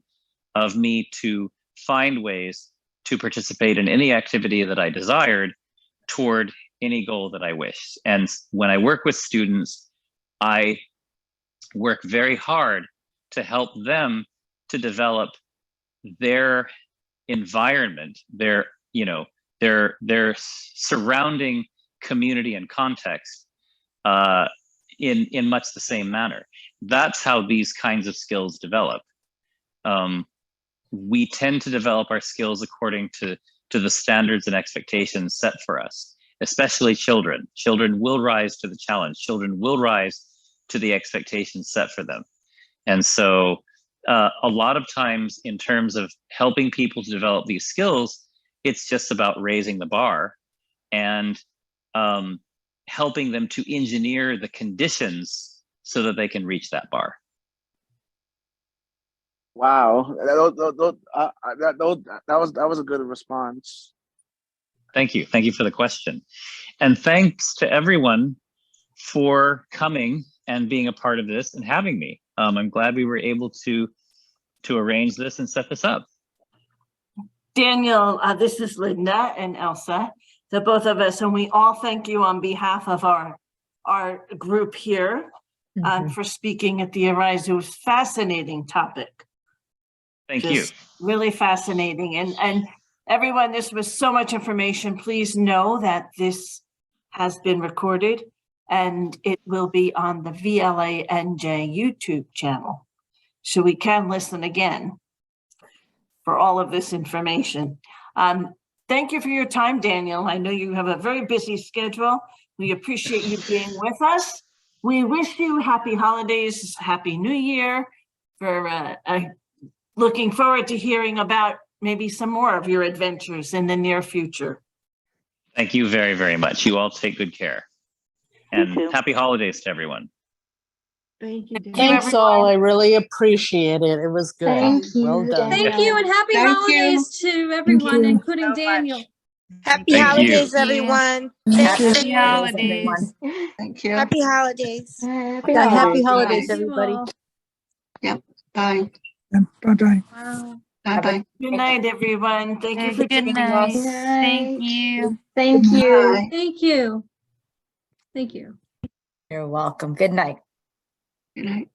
of me to find ways to participate in any activity that I desired toward any goal that I wished. And when I work with students, I work very hard to help them to develop their environment, their surrounding community and context in much the same manner. That's how these kinds of skills develop. We tend to develop our skills according to the standards and expectations set for us, especially children. Children will rise to the challenge. Children will rise to the expectations set for them. And so a lot of times in terms of helping people to develop these skills, it's just about raising the bar and helping them to engineer the conditions so that they can reach that bar. Wow, that was a good response. Thank you for the question, and thanks to everyone for coming and being a part of this and having me. I'm glad we were able to arrange this and set this up. Daniel, this is Linda and Elsa, the both of us, and we all thank you on behalf of our group here for speaking at the Arise. It was a fascinating topic. Thank you. Really fascinating. And everyone, this was so much information. Please know that this has been recorded and it will be on the VLANJ YouTube channel. so we can listen again for all of this information. Thank you for your time, Daniel. I know you have a very busy schedule. We appreciate you being with us. We wish you happy holidays, happy new year. For looking forward to hearing about maybe some more of your adventures in the near future. Thank you very, very much. You all take good care. And happy holidays to everyone. Thank you, Dan. Thanks all. I really appreciate it. It was good. Thank you, Well done. Daniel. Thank you and happy Thank you. holidays to everyone, you including so Daniel. much. Happy Thank holidays, you. everyone. Happy holidays. Thank you. Happy holidays. Happy Yeah, happy holidays. holidays, everybody. Bye. Bye-bye. Wow. Bye-bye. Good night, everyone. Thank you for Good joining night. us. Thank you. Thank you. Bye. Thank you. Thank you. You're welcome. Good night. Good night.